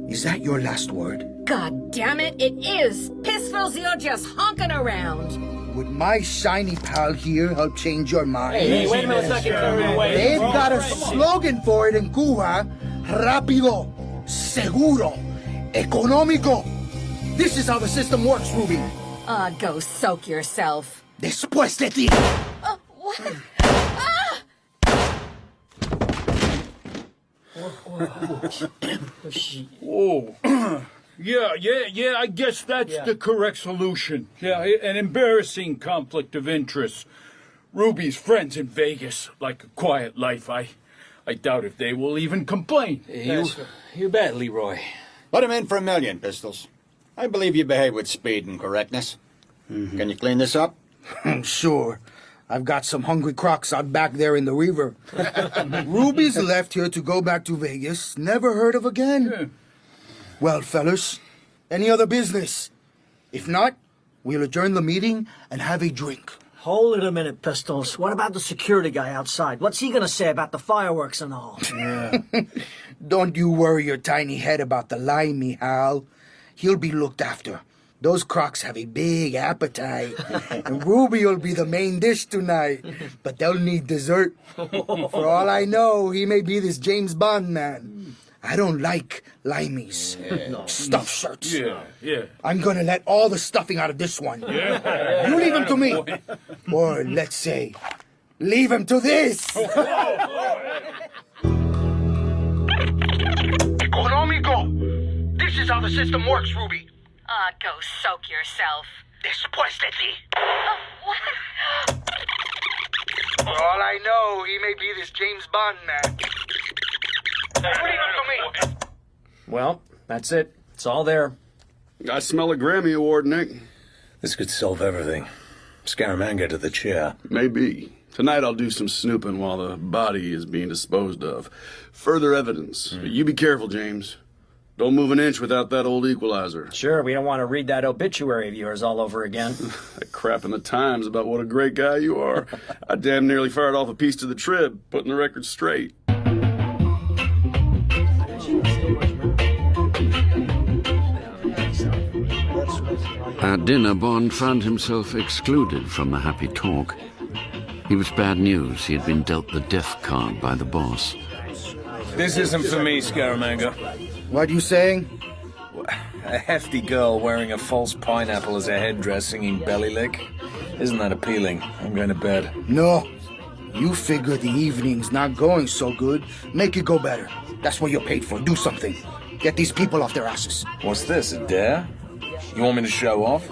Is that your last word? God damn it, it is! Pissful's you're just honking around. Would my shiny pal here help change your mind? Hey, wait a minute, let's not get carried away. They've got a slogan for it in Cuba. Rápido, seguro, económico. This is how the system works, Ruby. Go soak yourself. Después de ti. What? Whoa. Yeah, I guess that's the correct solution. Yeah, an embarrassing conflict of interest. Ruby's friends in Vegas, like a quiet life. I doubt if they will even complain. You bet, Leroy. Put him in for $1 million, Pistols. I believe you behave with speed and correctness. Can you clean this up? Sure. I've got some hungry crocs out back there in the river. Ruby's left here to go back to Vegas. Never heard of again. Well, fellas, any other business? If not, we'll adjourn the meeting and have a drink. Hold it a minute, Pistols. What about the security guy outside? What's he gonna say about the fireworks and all? Don't you worry your tiny head about the limey, Hal. He'll be looked after. Those crocs have a big appetite. And Ruby will be the main dish tonight. But they'll need dessert. For all I know, he may be this James Bond man. I don't like limeys. Stuffed shirts. Yeah. I'm gonna let all the stuffing out of this one. You leave him to me. Or let's say, leave him to this. Económico. This is how the system works, Ruby. Go soak yourself. Después de ti. What? For all I know, he may be this James Bond man. Leave him to me. Well, that's it. It's all there. I smell a Grammy Award, Nick. This could solve everything. Scaramanga to the chair. Maybe. Tonight I'll do some snooping while the body is being disposed of. Further evidence. But you be careful, James. Don't move an inch without that old equalizer. Sure, we don't want to read that obituary of yours all over again. That crap in the Times about what a great guy you are. I damn nearly fired off a piece to the Trib, putting the record straight. At dinner, Bond found himself excluded from the happy talk. He was bad news. He had been dealt the death card by the boss. This isn't for me, Scaramanga. What are you saying? A hefty girl wearing a false pineapple as a headdress singing Belly Lick. Isn't that appealing? I'm going to bed. No. You figure the evening's not going so good. Make it go better. That's what you're paid for. Do something. Get these people off their asses. What's this, a dare? You want me to show off?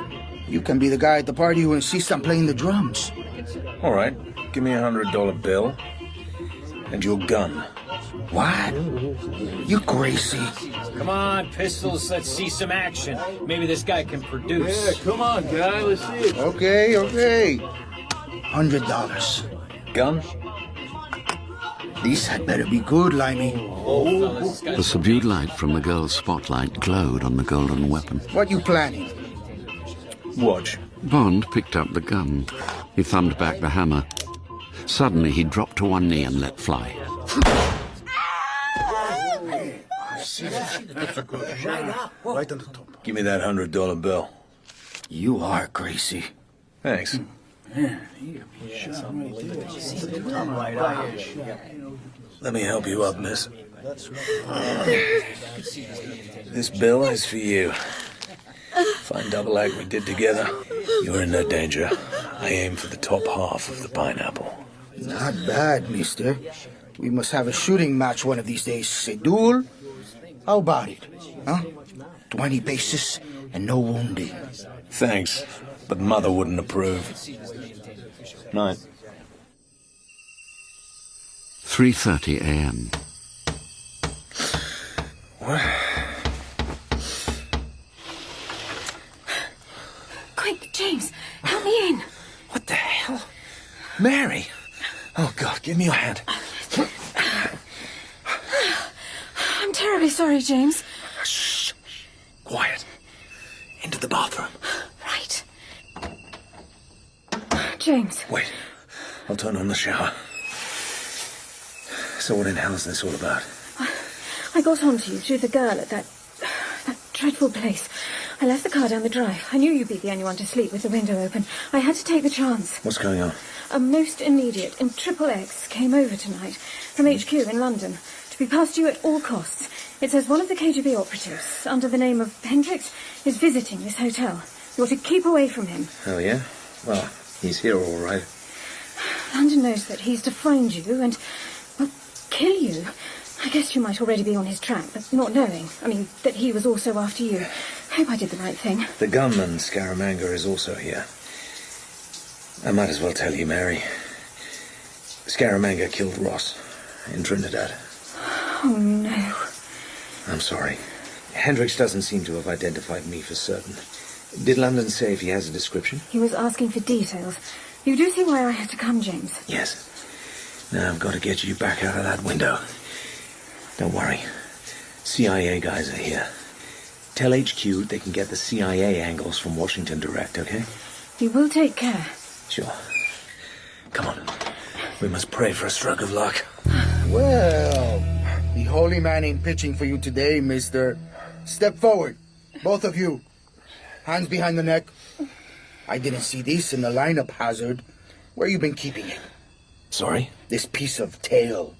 You can be the guy at the party who insists on playing the drums. All right. Give me $100 bill. And your gun. What? You crazy? Come on, Pistols, let's see some action. Maybe this guy can produce. Yeah, come on, guy, let's see it. Okay. $100. Gun? These had better be good, Limey. The subdued light from the girl's spotlight glowed on the golden weapon. What you planning? Watch. Bond picked up the gun. He thumbed back the hammer. Suddenly, he dropped to one knee and let fly. Right on the top. Give me that $100 bill. You are crazy. Thanks. Let me help you up, miss. This bill is for you. Fine double act we did together. You're in no danger. I aim for the top half of the pineapple. Not bad, mister. We must have a shooting match one of these days. A duel? How about it? Huh? 20 paces and no wounding. Thanks, but Mother wouldn't approve. Night. 3:30 a.m. Quick, James, help me in. What the hell? Mary! Oh, God, give me your hand. I'm terribly sorry, James. Shh. Quiet. Into the bathroom. Right. James. Wait. I'll turn on the shower. So what in hell is this all about? I got onto you through the girl at that dreadful place. I left the car down the drive. I knew you'd be the only one to sleep with the window open. I had to take the chance. What's going on? A most immediate and XXX came over tonight from HQ in London to be past you at all costs. It says one of the KGB operatives, under the name of Hendricks, is visiting this hotel. You're to keep away from him. Oh, yeah? Well, he's here all right. London knows that he's to find you and, well, kill you. I guess you might already be on his track, but not knowing. I mean, that he was also after you. Hope I did the right thing. The gunman, Scaramanga, is also here. I might as well tell you, Mary. Scaramanga killed Ross in Trinidad. Oh, no. I'm sorry. Hendricks doesn't seem to have identified me for certain. Did London say if he has a description? He was asking for details. You do see why I had to come, James? Yes. Now I've got to get you back out of that window. Don't worry. CIA guys are here. Tell HQ they can get the CIA angles from Washington direct, okay? You will take care. Sure. Come on. We must pray for a stroke of luck. Well, the holy man ain't pitching for you today, mister. Step forward. Both of you. Hands behind the neck. I didn't see this in the lineup, Hazard. Where you been keeping it? Sorry? This piece of tail.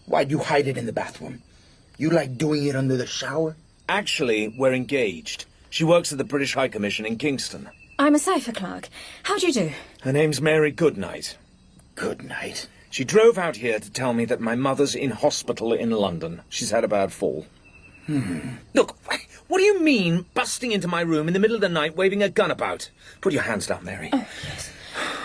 Why'd you hide it in the bathroom? You like doing it under the shower? Actually, we're engaged. She works at the British High Commission in Kingston. I'm a cipher clerk. How do you do? Her name's Mary Goodnight. Goodnight? She drove out here to tell me that my mother's in hospital in London. She's had a bad fall. Look, what do you mean, busting into my room in the middle of the night, waving a gun about? Put your hands down, Mary. Oh, yes.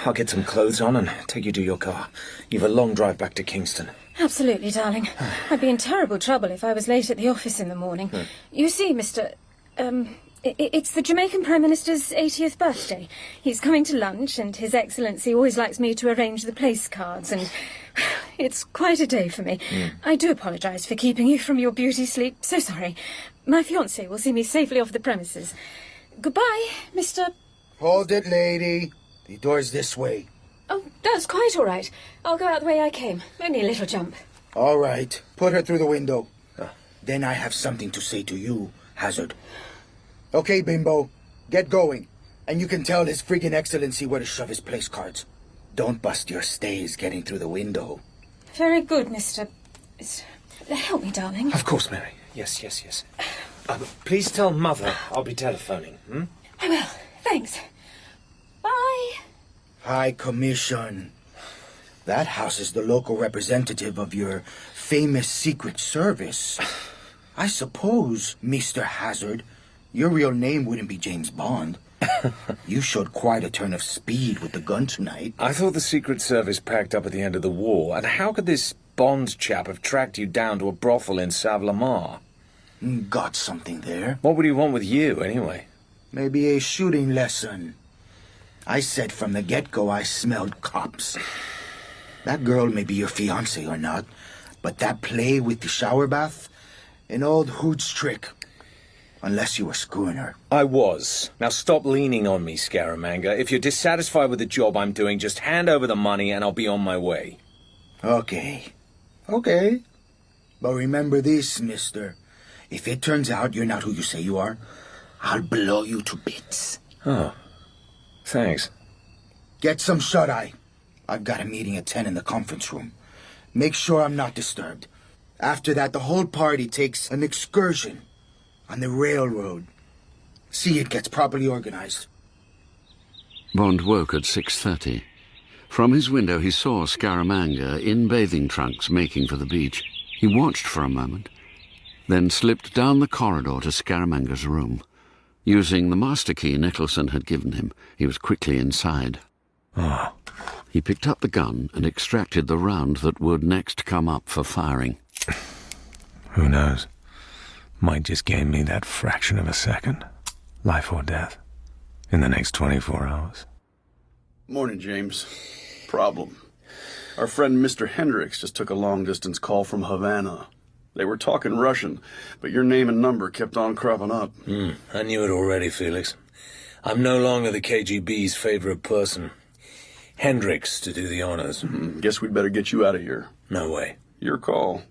I'll get some clothes on and take you to your car. You've a long drive back to Kingston. Absolutely, darling. I'd be in terrible trouble if I was late at the office in the morning. You see, Mr... It's the Jamaican Prime Minister's 80th birthday. He's coming to lunch, and His Excellency always likes me to arrange the place cards, and it's quite a day for me. I do apologise for keeping you from your beauty sleep. So sorry. My fiancé will see me safely off the premises. Goodbye, Mr... Hold it, lady. The door's this way. Oh, that's quite all right. I'll go out the way I came. Only a little jump. All right. Put her through the window. Then I have something to say to you, Hazard. Okay, Bimbo. Get going. And you can tell His freaking Excellency where to shove his place cards. Don't bust your stays getting through the window. Very good, Mr... Help me, darling. Of course, Mary. Yes. Please tell Mother I'll be telephoning, I will. Thanks. Bye. High Commission. That houses the local representative of your famous Secret Service. I suppose, Mr. Hazard, your real name wouldn't be James Bond. You showed quite a turn of speed with the gun tonight. I thought the Secret Service packed up at the end of the war, and how could this Bond chap have tracked you down to a brothel in Savlamar? Got something there. What would he want with you, anyway? Maybe a shooting lesson. I said from the get-go I smelled cops. That girl may be your fiancée or not, but that play with the shower bath, an old hooch trick. Unless you were screwing her. I was. Now stop leaning on me, Scaramanga. If you're dissatisfied with the job I'm doing, just hand over the money and I'll be on my way. Okay. But remember this, mister. If it turns out you're not who you say you are, I'll blow you to bits. Oh. Thanks. Get some shut-eye. I've got a meeting at 10 in the conference room. Make sure I'm not disturbed. After that, the whole party takes an excursion on the railroad. See it gets properly organized. Bond woke at 6:30. From his window he saw Scaramanga in bathing trunks making for the beach. He watched for a moment, then slipped down the corridor to Scaramanga's room. Using the master key Nicholson had given him, he was quickly inside. He picked up the gun and extracted the round that would next come up for firing. Who knows? Might just gain me that fraction of a second. Life or death. In the next 24 hours. Morning, James. Problem. Our friend Mr. Hendricks just took a long-distance call from Havana. They were talking Russian, but your name and number kept on cropping up. I knew it already, Felix. I'm no longer the KGB's favorite person. Hendricks to do the honors. Guess we'd better get you out of here. No way. Your call.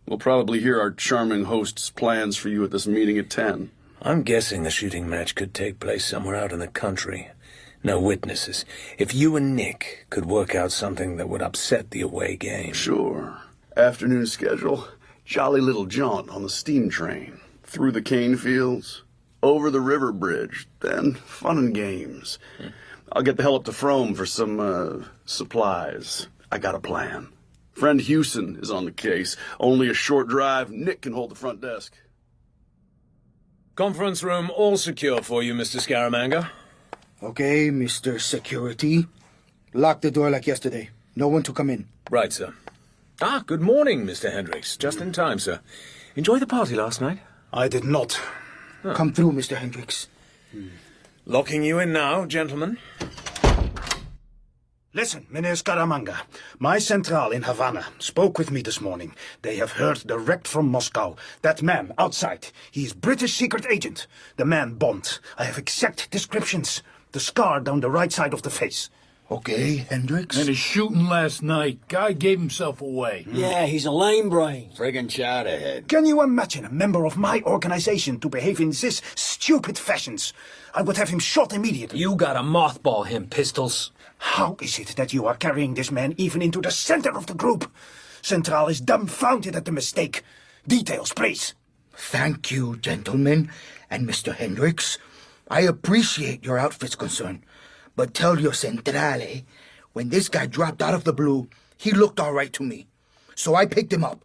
We'll probably hear our charming host's plans for you at this meeting at 10. I'm guessing the shooting match could take place somewhere out in the country. No witnesses. If you and Nick could work out something that would upset the away game. Sure. Afternoon schedule. Jolly little jaunt on the steam train. Through the cane fields. Over the river bridge. Then fun and games. I'll get the hell up to Frome for some, supplies. I got a plan. Friend Hewson is on the case. Only a short drive. Nick can hold the front desk. Conference room all secure for you, Mr. Scaramanga. Okay, Mr. Security. Lock the door like yesterday. No one to come in. Right, sir. Ah, good morning, Mr. Hendricks. Just in time, sir. Enjoy the party last night? I did not. Come through, Mr. Hendricks. Locking you in now, gentlemen. Listen, Meneer Scaramanga. My central in Havana spoke with me this morning. They have heard direct from Moscow. That man outside, he's British secret agent. The man Bond. I have exact descriptions. The scar down the right side of the face. Okay, Hendricks. And his shooting last night. Guy gave himself away. Yeah, he's a lame brain. Friggin' chowderhead. Can you imagine a member of my organization to behave in this stupid fashions? I would have him shot immediately. You gotta mothball him, Pistols. How is it that you are carrying this man even into the center of the group? Central is dumbfounded at the mistake. Details, please. Thank you, gentlemen, and Mr. Hendricks. I appreciate your outfit's concern, but tell your Centrale, when this guy dropped out of the blue, he looked all right to me. So I picked him up.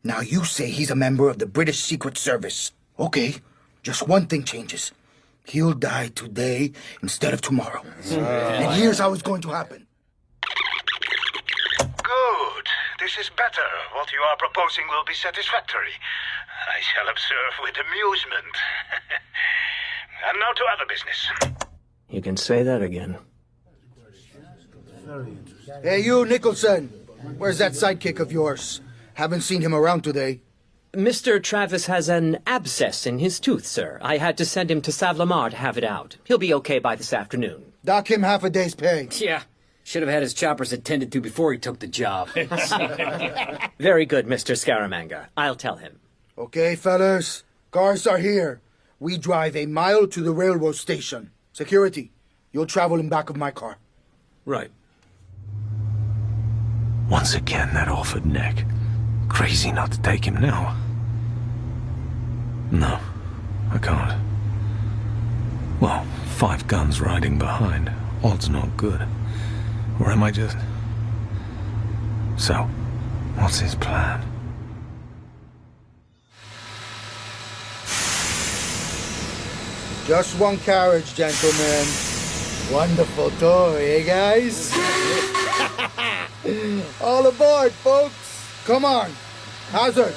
Now you say he's a member of the British Secret Service. Okay, just one thing changes. He'll die today instead of tomorrow. And here's how it's going to happen. Good. This is better. What you are proposing will be satisfactory. I shall observe with amusement. And now to other business. You can say that again. Hey, you, Nicholson. Where's that sidekick of yours? Haven't seen him around today. Mr. Travis has an abscess in his tooth, sir. I had to send him to Savlamar to have it out. He'll be okay by this afternoon. Dock him half a day's pay. Yeah. Should have had his choppers attended to before he took the job. Very good, Mr. Scaramanga. I'll tell him. Okay, fellas. Cars are here. We drive a mile to the railroad station. Security, you'll travel in back of my car. Right. Once again, that offered neck. Crazy not to take him now. No, I can't. Well, 5 guns riding behind. Odds not good. Or am I just... So, what's his plan? Just one carriage, gentlemen. Wonderful toy, eh, guys? All aboard, folks. Come on. Hazard,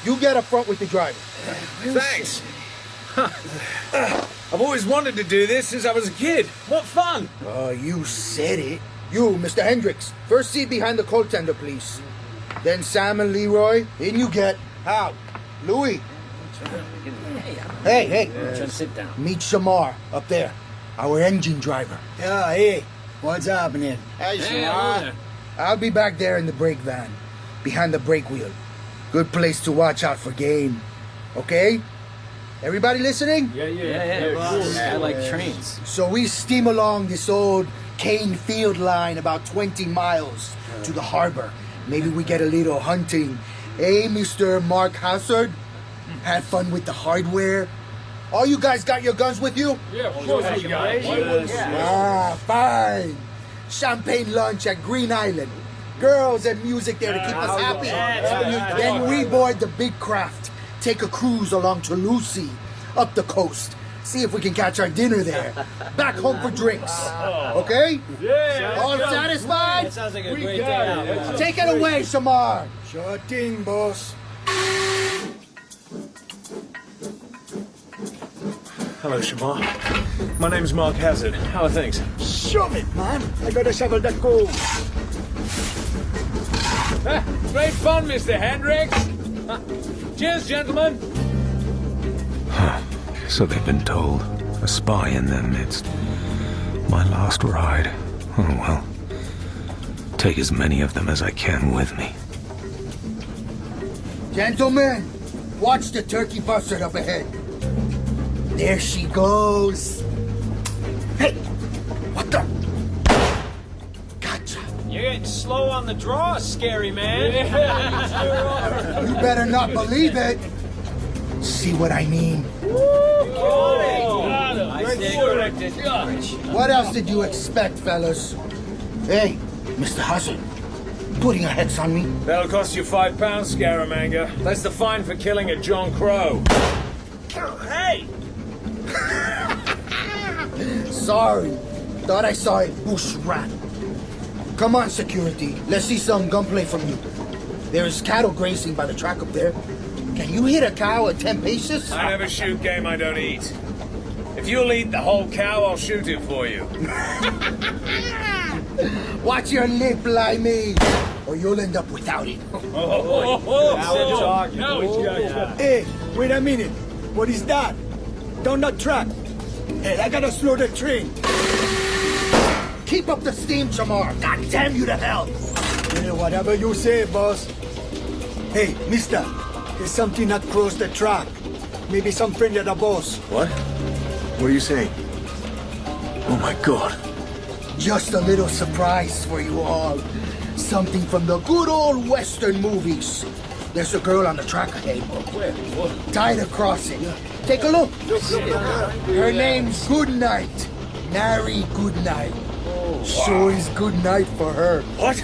you get up front with the driver. Thanks. I've always wanted to do this since I was a kid. What fun! Oh, you said it. You, Mr. Hendricks, first seat behind the coal tender, please. Then Sam and Leroy, in you get. Hal, Louis. Hey. Just sit down. Meet Shamar, up there. Our engine driver. Yeah, hey. What's happening? Hey, Shamar. I'll be back there in the brake van, behind the brake wheel. Good place to watch out for game. Okay? Everybody listening? Yeah. I like trains. So we steam along this old cane field line about 20 miles to the harbor. Maybe we get a little hunting. Hey, Mr. Mark Hazard? Had fun with the hardware? All you guys got your guns with you? Yeah, of course we got it. Ah, fine. Champagne lunch at Green Island. Girls and music there to keep us happy. Then we board the big craft. Take a cruise along to Lucy, up the coast. See if we can catch our dinner there. Back home for drinks. Okay? Yeah. All satisfied? That sounds like a great day out. Take it away, Shamar. Sure thing, boss. Hello, Shamar. My name's Mark Hazard. How are things? Shove it, man. I gotta shovel that coal. Great fun, Mr. Hendricks. Cheers, gentlemen. So they've been told. A spy in their midst. My last ride. Oh well. Take as many of them as I can with me. Gentlemen, watch the turkey buzzard up ahead. There she goes. Hey, what the? Gotcha. You're getting slow on the draw, scary man. You better not believe it. See what I mean? I stand corrected. What else did you expect, fellas? Hey, Mr. Hazard, putting a hex on me. That'll cost you £5, Scaramanga. That's the fine for killing a John Crow. Hey! Sorry. Thought I saw a bush rat. Come on, security. Let's see some gunplay from you. There's cattle grazing by the track up there. Can you hit a cow at 10 paces? I never shoot game I don't eat. If you'll eat the whole cow, I'll shoot it for you. Watch your lip, Limey, or you'll end up without it. Hey, wait a minute. What is that? Down that track. Hey, I gotta slow the train. Keep up the steam, Jamar. God damn you to hell. Hey, whatever you say, boss. Hey, mister, there's something that crossed the track. Maybe some friend of the boss. What? What are you saying? Oh my god. Just a little surprise for you all. Something from the good old Western movies. There's a girl on the track ahead. Where? Tied across it. Take a look. Her name's Goodnight. Nary Goodnight. Sure is good night for her. What?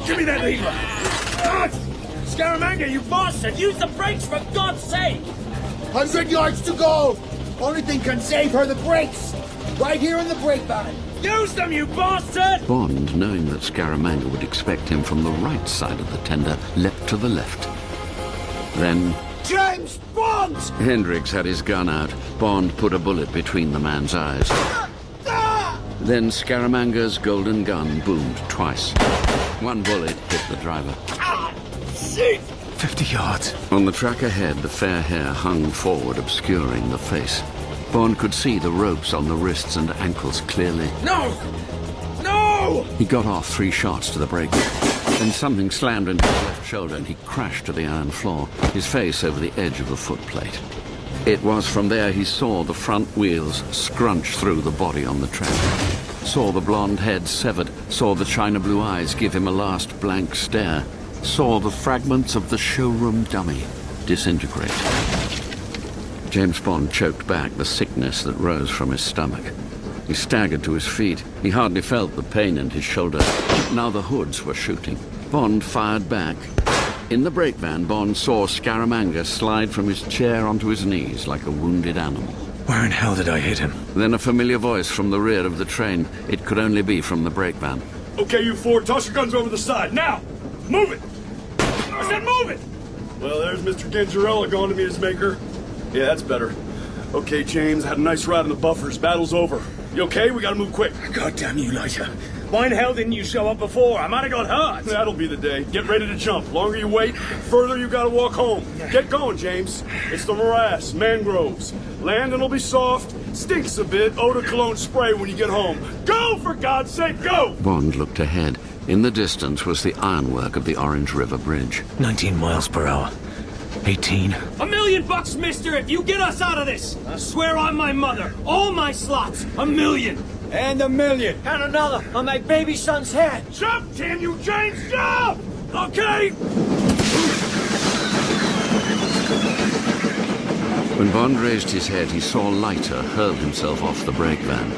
Give me that lever. God! Scaramanga, you bastard! Use the brakes for God's sake! 100 yards to go. Only thing can save her, the brakes. Right here in the brake van. Use them, you bastard! Bond, knowing that Scaramanga would expect him from the right side of the tender, leapt to the left. Then James Bond! Hendricks had his gun out. Bond put a bullet between the man's eyes. Then Scaramanga's golden gun boomed twice. One bullet hit the driver. 50 yards. On the track ahead, the fair hair hung forward, obscuring the face. Bond could see the ropes on the wrists and ankles clearly. No! No! He got off 3 shots to the brake. Then something slammed into his left shoulder and he crashed to the iron floor, his face over the edge of the footplate. It was from there he saw the front wheels scrunch through the body on the track. Saw the blonde head severed, saw the china blue eyes give him a last blank stare, saw the fragments of the showroom dummy disintegrate. James Bond choked back the sickness that rose from his stomach. He staggered to his feet. He hardly felt the pain in his shoulder. Now the hoods were shooting. Bond fired back. In the brake van, Bond saw Scaramanga slide from his chair onto his knees like a wounded animal. Where in hell did I hit him? Then a familiar voice from the rear of the train. It could only be from the brake van. Okay, you four, toss your guns over the side, now! Move it! I said move it! Well, there's Mr. Gangerella going to meet his maker. Yeah, that's better. Okay, James, had a nice ride in the buffers. Battle's over. You okay? We gotta move quick. God damn you, Lighter. Why in hell didn't you show up before? I might have got hurt. That'll be the day. Get ready to jump. Longer you wait, further you gotta walk home. Get going, James. It's the morass, mangroves. Landing'll be soft, stinks a bit, eau de cologne spray when you get home. Go, for God's sake, go! Bond looked ahead. In the distance was the ironwork of the Orange River Bridge. 19 miles per hour. 18. $1 million, mister, if you get us out of this! I swear on my mother, all my slots, $1 million! And $1 million. And another on my baby son's head. Jump, damn you, James, jump! Okay! When Bond raised his head, he saw Leiter hurl himself off the brake van.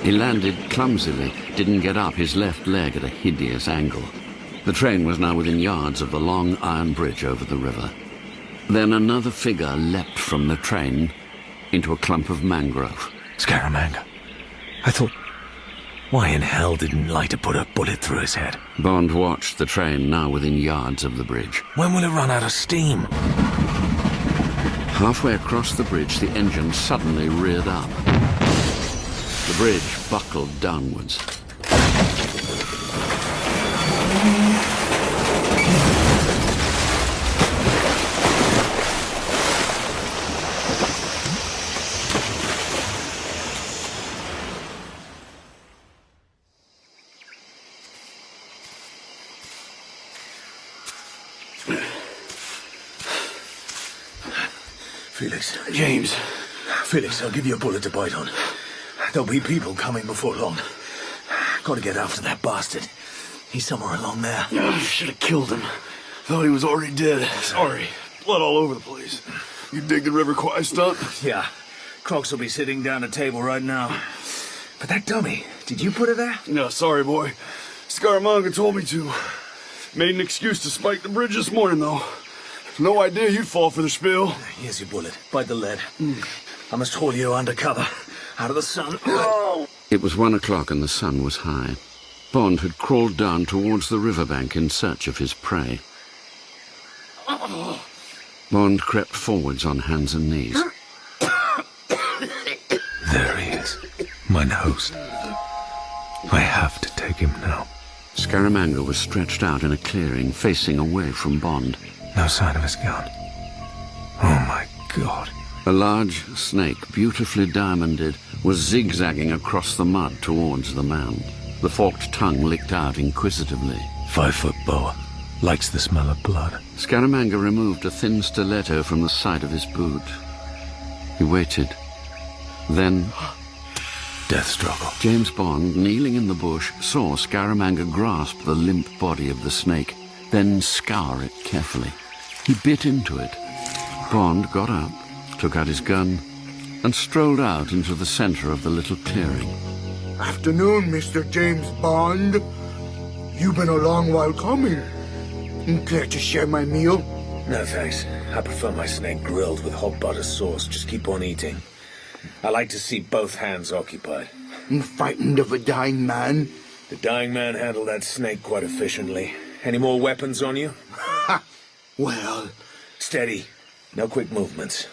He landed clumsily, didn't get up his left leg at a hideous angle. The train was now within yards of the long iron bridge over the river. Then another figure leapt from the train into a clump of mangrove. Scaramanga. I thought, why in hell didn't Leiter put a bullet through his head? Bond watched the train now within yards of the bridge. When will it run out of steam? Halfway across the bridge, the engine suddenly reared up. The bridge buckled downwards. Felix. James. Felix, I'll give you a bullet to bite on. There'll be people coming before long. Gotta get after that bastard. He's somewhere along there. Should have killed him. Thought he was already dead. Sorry. Blood all over the place. You dig the River Kwai stunt? Yeah. Crocs will be sitting down at table right now. But that dummy, did you put it there? No, sorry, boy. Scaramanga told me to. Made an excuse to spike the bridge this morning, though. No idea you'd fall for the spiel. Here's your bullet. Bite the lead. I must haul you undercover. Out of the sun. Oh! It was 1 o'clock and the sun was high. Bond had crawled down towards the riverbank in search of his prey. Bond crept forwards on hands and knees. There he is. My nose. I have to take him now. Scaramanga was stretched out in a clearing, facing away from Bond. No sign of his gun. Oh my God. A large snake, beautifully diamonded, was zigzagging across the mud towards the man. The forked tongue licked out inquisitively. 5-foot boa. Likes the smell of blood. Scaramanga removed a thin stiletto from the side of his boot. He waited. Then... death struggle. James Bond, kneeling in the bush, saw Scaramanga grasp the limp body of the snake, then scour it carefully. He bit into it. Bond got up, took out his gun, and strolled out into the center of the little clearing. Afternoon, Mr. James Bond. You've been a long while coming. Care to share my meal? No, thanks. I prefer my snake grilled with hot butter sauce. Just keep on eating. I like to see both hands occupied. Frightened of a dying man? The dying man handled that snake quite efficiently. Any more weapons on you? Ha! Well... Steady. No quick movements.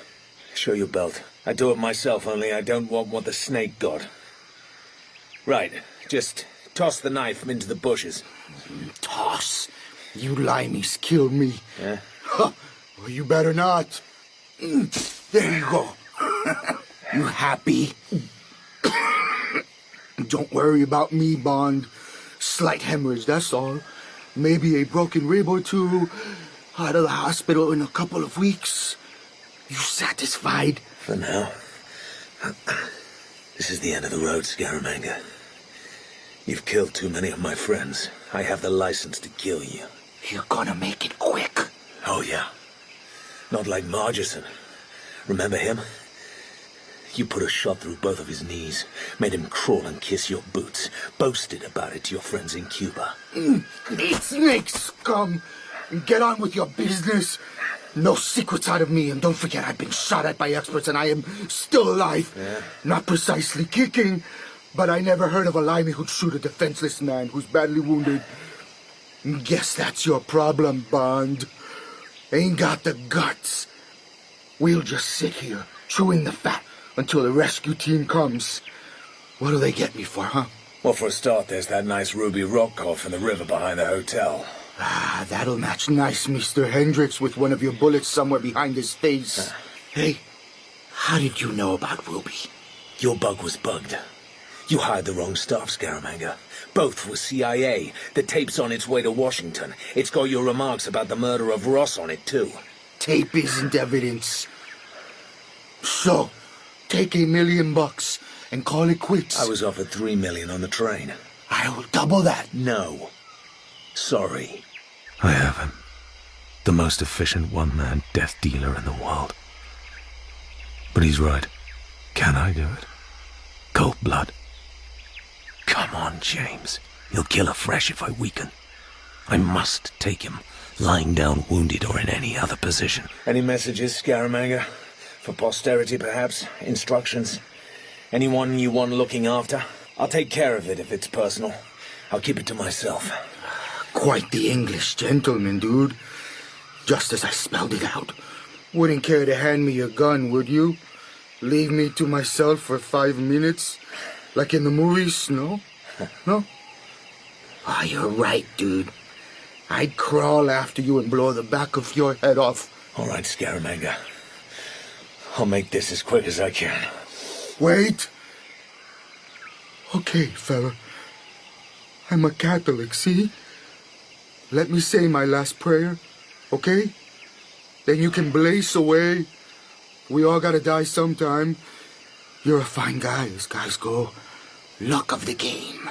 Show your belt. I do it myself, only I don't want what the snake got. Right. Just toss the knife into the bushes. Toss? You limeys killed me. Yeah? Well, you better not. There you go. You happy? Don't worry about me, Bond. Slight hemorrhage, that's all. Maybe a broken rib or two. Out of the hospital in a couple of weeks. You satisfied? For now. This is the end of the road, Scaramanga. You've killed too many of my friends. I have the license to kill you. You're gonna make it quick. Oh, yeah. Not like Margeson. Remember him? You put a shot through both of his knees, made him crawl and kiss your boots, boasted about it to your friends in Cuba. Eat snake, scum! Get on with your business. No secrets out of me, and don't forget I've been shot at by experts and I am still alive. Yeah. Not precisely kicking, but I never heard of a limey who'd shoot a defenseless man who's badly wounded. Guess that's your problem, Bond. Ain't got the guts. We'll just sit here, chewing the fat, until the rescue team comes. What'll they get me for, huh? Well, for a start, there's that nice ruby rock cough in the river behind the hotel. Ah, that'll match nice, Mr. Hendricks, with one of your bullets somewhere behind his face. Hey, how did you know about Ruby? Your bug was bugged. You hired the wrong staff, Scaramanga. Both were CIA. The tape's on its way to Washington. It's got your remarks about the murder of Ross on it, too. Tape isn't evidence. So, take $1 million and call it quits. I was offered $3 million on the train. I'll double that. No. Sorry. I have him. The most efficient one-man death dealer in the world. But he's right. Can I do it? Cold blood. Come on, James. He'll kill afresh if I weaken. I must take him, lying down wounded or in any other position. Any messages, Scaramanga? For posterity, perhaps? Instructions? Anyone you want looking after? I'll take care of it if it's personal. I'll keep it to myself. Quite the English gentleman, dude. Just as I spelled it out. Wouldn't care to hand me a gun, would you? Leave me to myself for 5 minutes? Like in the movies, no? No? Ah, you're right, dude. I'd crawl after you and blow the back of your head off. All right, Scaramanga. I'll make this as quick as I can. Wait. Okay, fella. I'm a Catholic, see? Let me say my last prayer, okay? Then you can blaze away. We all gotta die sometime. You're a fine guy, as guys go. Luck of the game.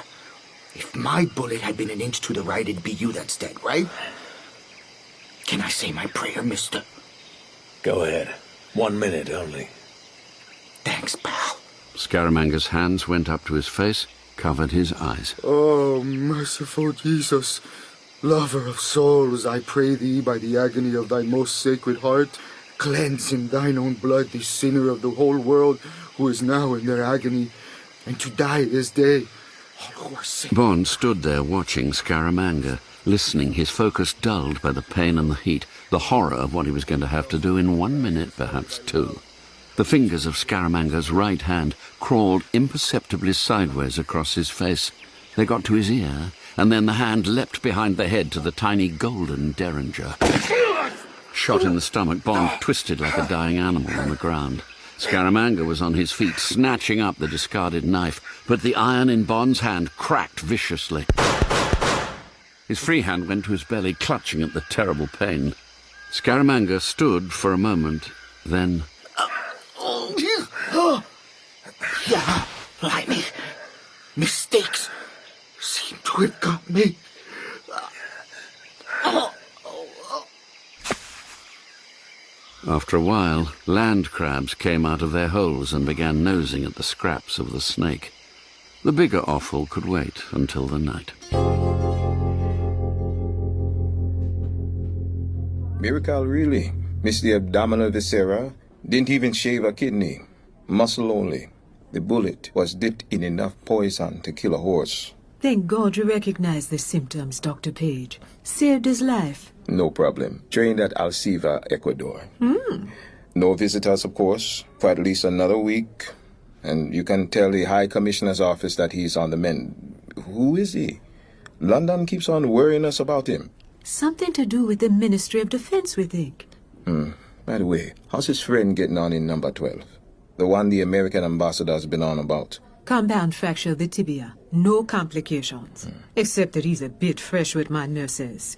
If my bullet had been an inch to the right, it'd be you that's dead, right? Can I say my prayer, mister? Go ahead. 1 minute only. Thanks, pal. Scaramanga's hands went up to his face, covered his eyes. Oh, merciful Jesus. Lover of souls, I pray thee by the agony of thy most sacred heart, cleanse in thine own blood the sinner of the whole world who is now in their agony, and to die this day. All who are sick. Bond stood there watching Scaramanga, listening, his focus dulled by the pain and the heat, the horror of what he was going to have to do in 1 minute, perhaps 2. The fingers of Scaramanga's right hand crawled imperceptibly sideways across his face. They got to his ear, and then the hand leapt behind the head to the tiny golden derringer. Shot in the stomach, Bond twisted like a dying animal on the ground. Scaramanga was on his feet, snatching up the discarded knife, but the iron in Bond's hand cracked viciously. His free hand went to his belly, clutching at the terrible pain. Scaramanga stood for a moment, then... Yeah, blimey. Mistakes seem to have got me. After a while, land crabs came out of their holes and began nosing at the scraps of the snake. The bigger offal could wait until the night. Miracle, really. Missed the abdominal viscera. Didn't even shave a kidney. Muscle only. The bullet was dipped in enough poison to kill a horse. Thank God you recognize the symptoms, Dr. Page. Saved his life. No problem. Trained at Alceva, Ecuador. No visitors, of course, for at least another week. And you can tell the High Commissioner's office that he's on the mend. Who is he? London keeps on worrying us about him. Something to do with the Ministry of Defense, we think. By the way, how's his friend getting on in number 12? The one the American ambassador has been on about. Compound fracture of the tibia. No complications. Except that he's a bit fresh with my nurses.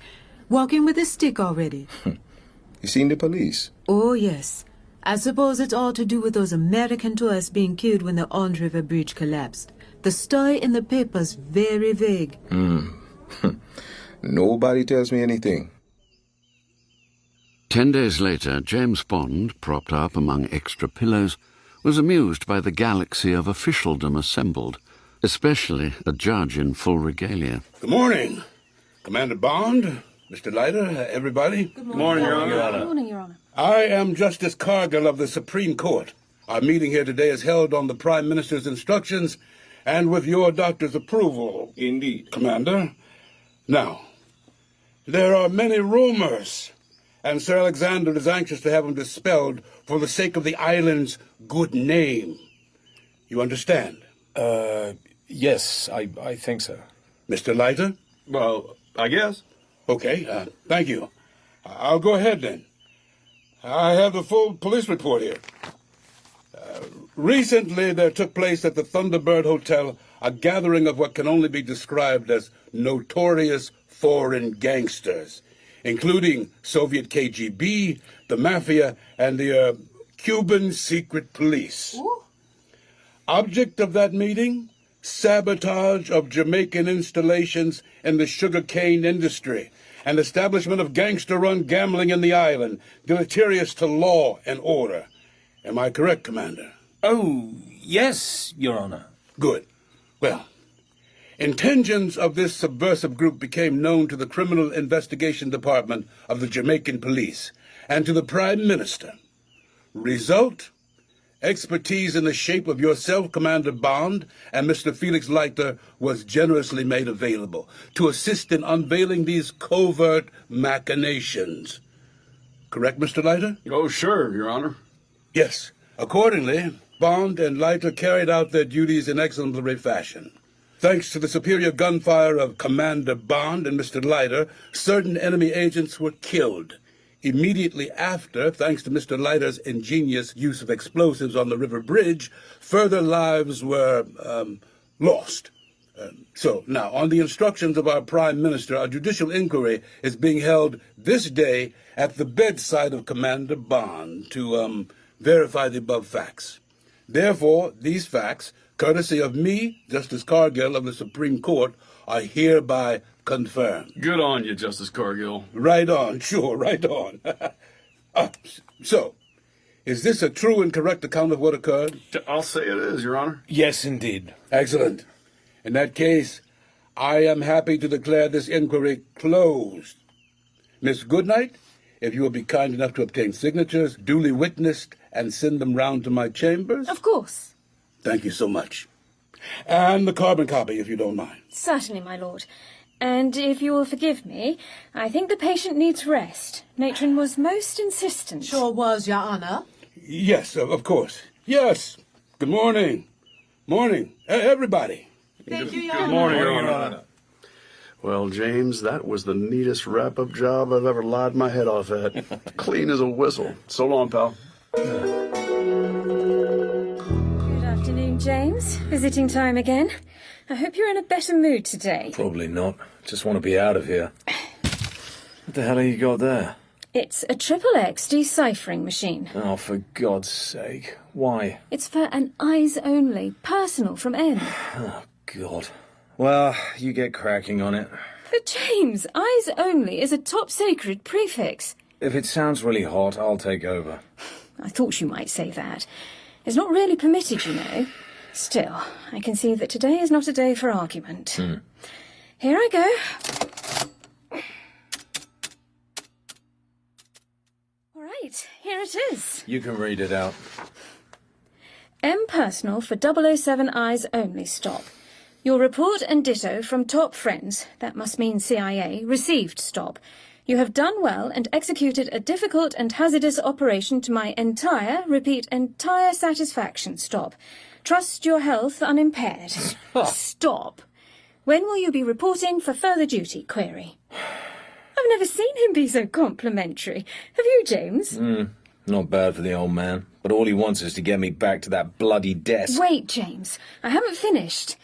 Walking with a stick already. You seen the police? Oh, yes. I suppose it's all to do with those American tourists being killed when the Ond River Bridge collapsed. The story in the paper's very vague. Nobody tells me anything. 10 days later, James Bond, propped up among extra pillows, was amused by the galaxy of officialdom assembled, especially a judge in full regalia. Good morning, Commander Bond, Mr. Leiter, everybody. Good morning, Your Honor. Good morning, Your Honor. I am Justice Cargill of the Supreme Court. Our meeting here today is held on the Prime Minister's instructions and with your doctor's approval. Indeed. Commander. Now, there are many rumors, and Sir Alexander is anxious to have them dispelled for the sake of the island's good name. You understand? Yes, I think so. Mr. Leiter? Well, I guess. Okay, thank you. I'll go ahead then. I have the full police report here. Recently, there took place at the Thunderbird Hotel a gathering of what can only be described as notorious foreign gangsters, including Soviet KGB, the Mafia, and the Cuban secret police. Ooh. Object of that meeting? Sabotage of Jamaican installations in the sugarcane industry and establishment of gangster-run gambling in the island, deleterious to law and order. Am I correct, Commander? Oh, yes, Your Honor. Good. Well, intentions of this subversive group became known to the Criminal Investigation Department of the Jamaican Police and to the Prime Minister. Result? Expertise in the shape of yourself, Commander Bond, and Mr. Felix Leiter was generously made available to assist in unveiling these covert machinations. Correct, Mr. Leiter? Oh, sure, Your Honor. Yes. Accordingly, Bond and Leiter carried out their duties in exemplary fashion. Thanks to the superior gunfire of Commander Bond and Mr. Leiter, certain enemy agents were killed. Immediately after, thanks to Mr. Leiter's ingenious use of explosives on the river bridge, further lives were lost. So, now, on the instructions of our Prime Minister, a judicial inquiry is being held this day at the bedside of Commander Bond to verify the above facts. Therefore, these facts, courtesy of me, Justice Cargill of the Supreme Court, are hereby confirmed. Good on you, Justice Cargill. Right on, sure, right on. So, is this a true and correct account of what occurred? I'll say it is, Your Honor. Yes, indeed. Excellent. In that case, I am happy to declare this inquiry closed. Miss Goodnight, if you will be kind enough to obtain signatures, duly witnessed, and send them round to my chambers. Of course. Thank you so much. And the carbon copy, if you don't mind. Certainly, my lord. And if you will forgive me, I think the patient needs rest. Matron was most insistent. Sure was, Your Honor. Yes, of course. Yes. Good morning. Morning, everybody. Thank you, Your Good Honor. morning, Your Honor. Well, James, that was the neatest wrap-up job I've ever lied my head off at. Clean as a whistle. So long, pal. Good afternoon, James. Visiting time again. I hope you're in a better mood today. Probably not. Just want to be out of here. What the hell have you got there? It's a XXX deciphering machine. Oh, for God's sake. Why? It's for an eyes only, personal from M. Oh, God. Well, you get cracking on it. But James, eyes only is a top secret prefix. If it sounds really hot, I'll take over. I thought you might say that. It's not really permitted, you know. Still, I can see that today is not a day for argument. Here I go. All right, here it is. You can read it out. M personal for 007 eyes only stop. Your report and ditto from top friends, that must mean CIA, received stop. You have done well and executed a difficult and hazardous operation to my entire, repeat, entire satisfaction stop. Trust your health unimpaired. Stop. When will you be reporting for further duty? Query. I've never seen him be so complimentary. Have you, James? Not bad for the old man, but all he wants is to get me back to that bloody desk. Wait, James. I haven't finished.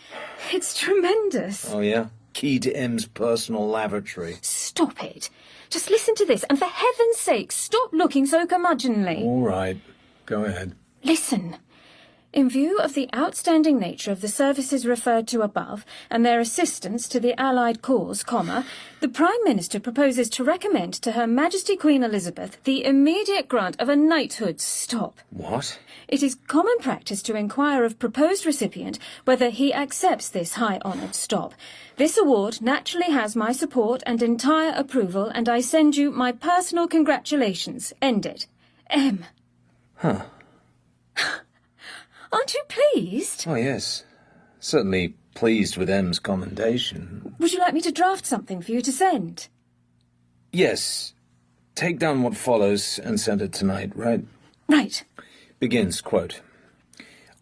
It's tremendous. Oh, yeah? Key to M's personal lavatory. Stop it. Just listen to this, and for heaven's sake, stop looking so curmudgeonly. All right. Go ahead. Listen. In view of the outstanding nature of the services referred to above and their assistance to the Allied cause, the Prime Minister proposes to recommend to Her Majesty Queen Elizabeth the immediate grant of a knighthood. Stop. What? It is common practice to inquire of proposed recipient whether he accepts this high-honoured stop. This award naturally has my support and entire approval, and I send you my personal congratulations. End it. M. Huh. Aren't you pleased? Oh, yes. Certainly pleased with M's commendation. Would you like me to draft something for you to send? Yes. Take down what follows and send it tonight, right? Right. Begins, quote,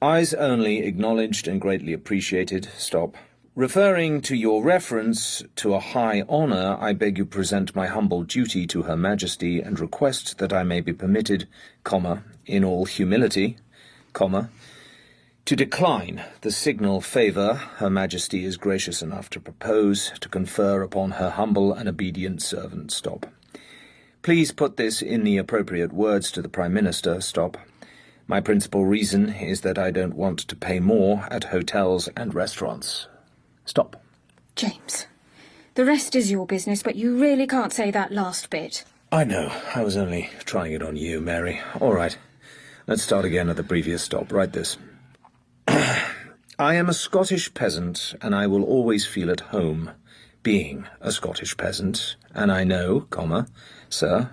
Eyes only acknowledged and greatly appreciated, stop. Referring to your reference to a high honour, I beg you present my humble duty to Her Majesty and request that I may be permitted, in all humility, to decline the signal favour Her Majesty is gracious enough to propose to confer upon her humble and obedient servant, stop. Please put this in the appropriate words to the Prime Minister, stop. My principal reason is that I don't want to pay more at hotels and restaurants. Stop. James, the rest is your business, but you really can't say that last bit. I know. I was only trying it on you, Mary. All right. Let's start again at the previous stop. Write this. I am a Scottish peasant, and I will always feel at home being a Scottish peasant, and I know, sir,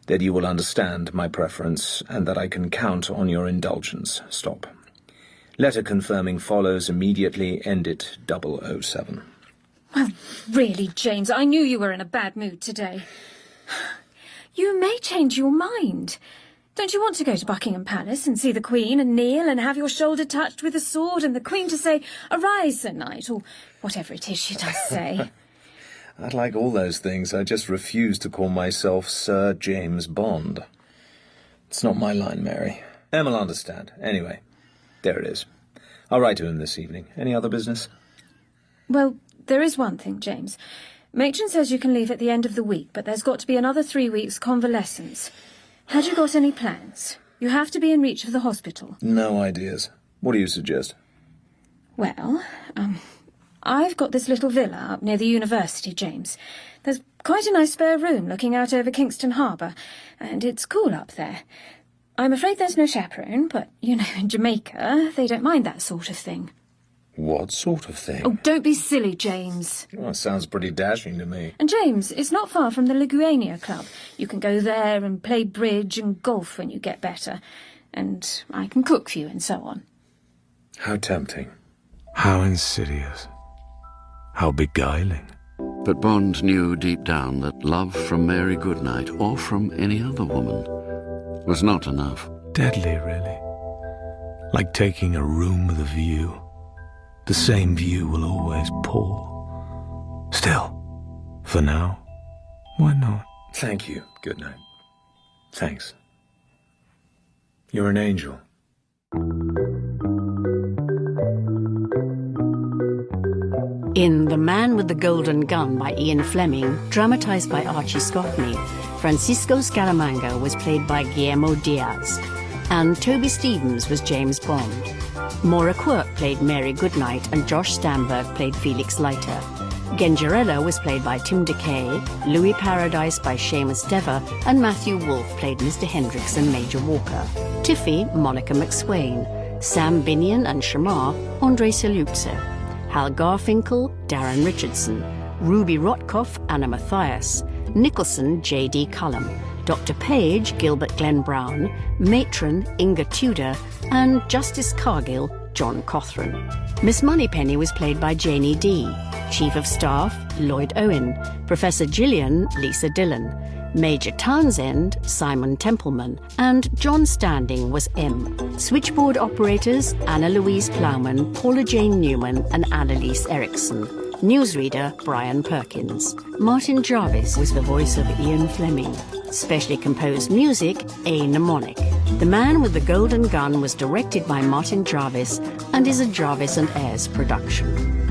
that you will understand my preference, and that I can count on your indulgence. Stop. Letter confirming follows immediately. End it 007. Well, really, James, I knew you were in a bad mood today. You may change your mind. Don't you want to go to Buckingham Palace and see the Queen and kneel and have your shoulder touched with a sword and the Queen to say, "Arise, Sir Knight," or whatever it is she does say? I'd like all those things. I just refuse to call myself Sir James Bond. It's not my line, Mary. Em'll understand. Anyway, there it is. I'll write to him this evening. Any other business? Well, there is one thing, James. Matron says you can leave at the end of the week, but there's got to be another 3 weeks convalescence. Had you got any plans? You have to be in reach of the hospital. No ideas. What do you suggest? Well, I've got this little villa up near the university, James. There's quite a nice spare room looking out over Kingston Harbour, and it's cool up there. I'm afraid there's no chaperone, but, you know, in Jamaica, they don't mind that sort of thing. What sort of thing? Oh, don't be silly, James. Well, it sounds pretty dashing to me. And James, it's not far from the Liguania Club. You can go there and play bridge and golf when you get better. And I can cook for you and so on. How tempting. How insidious. How beguiling. But Bond knew deep down that love from Mary Goodnight, or from any other woman, was not enough. Deadly, really. Like taking a room with a view. The same view will always pour. Still, for now, why not? Thank you. Good night. Thanks. You're an angel. In The Man with the Golden Gun by Ian Fleming, dramatised by Archie Scotney, Francisco Scaramanga was played by Guillermo Diaz, and Toby Stevens was James Bond. Maura Quirk played Mary Goodnight, and Josh Stamberg played Felix Leiter. Genjarella was played by Tim DeKay, Louis Paradise by Seamus Dever, and Matthew Wolfe played Mr. Hendricks and Major Walker. Tiffy, Monica McSwain. Sam Binion and Shamar, Andre Salupse. Hal Garfinkel, Darren Richardson. Ruby Rotkoff, Anna Mathias. Nicholson, J.D. Cullum. Dr. Page, Gilbert Glenn Brown. Matron, Inga Tudor. And Justice Cargill, John Cothran. Miss Moneypenny was played by Janie Dee. Chief of Staff, Lloyd Owen. Professor Gillian, Lisa Dillon. Major Townsend, Simon Templeman. And John Standing was M. Switchboard operators, Anna Louise Plowman, Paula Jane Newman, and Annalise Erickson. Newsreader, Brian Perkins. Martin Jarvis was the voice of Ian Fleming. Specially composed music, A. Mnemonic. The Man with the Golden Gun was directed by Martin Jarvis and is a Jarvis and Ayres production.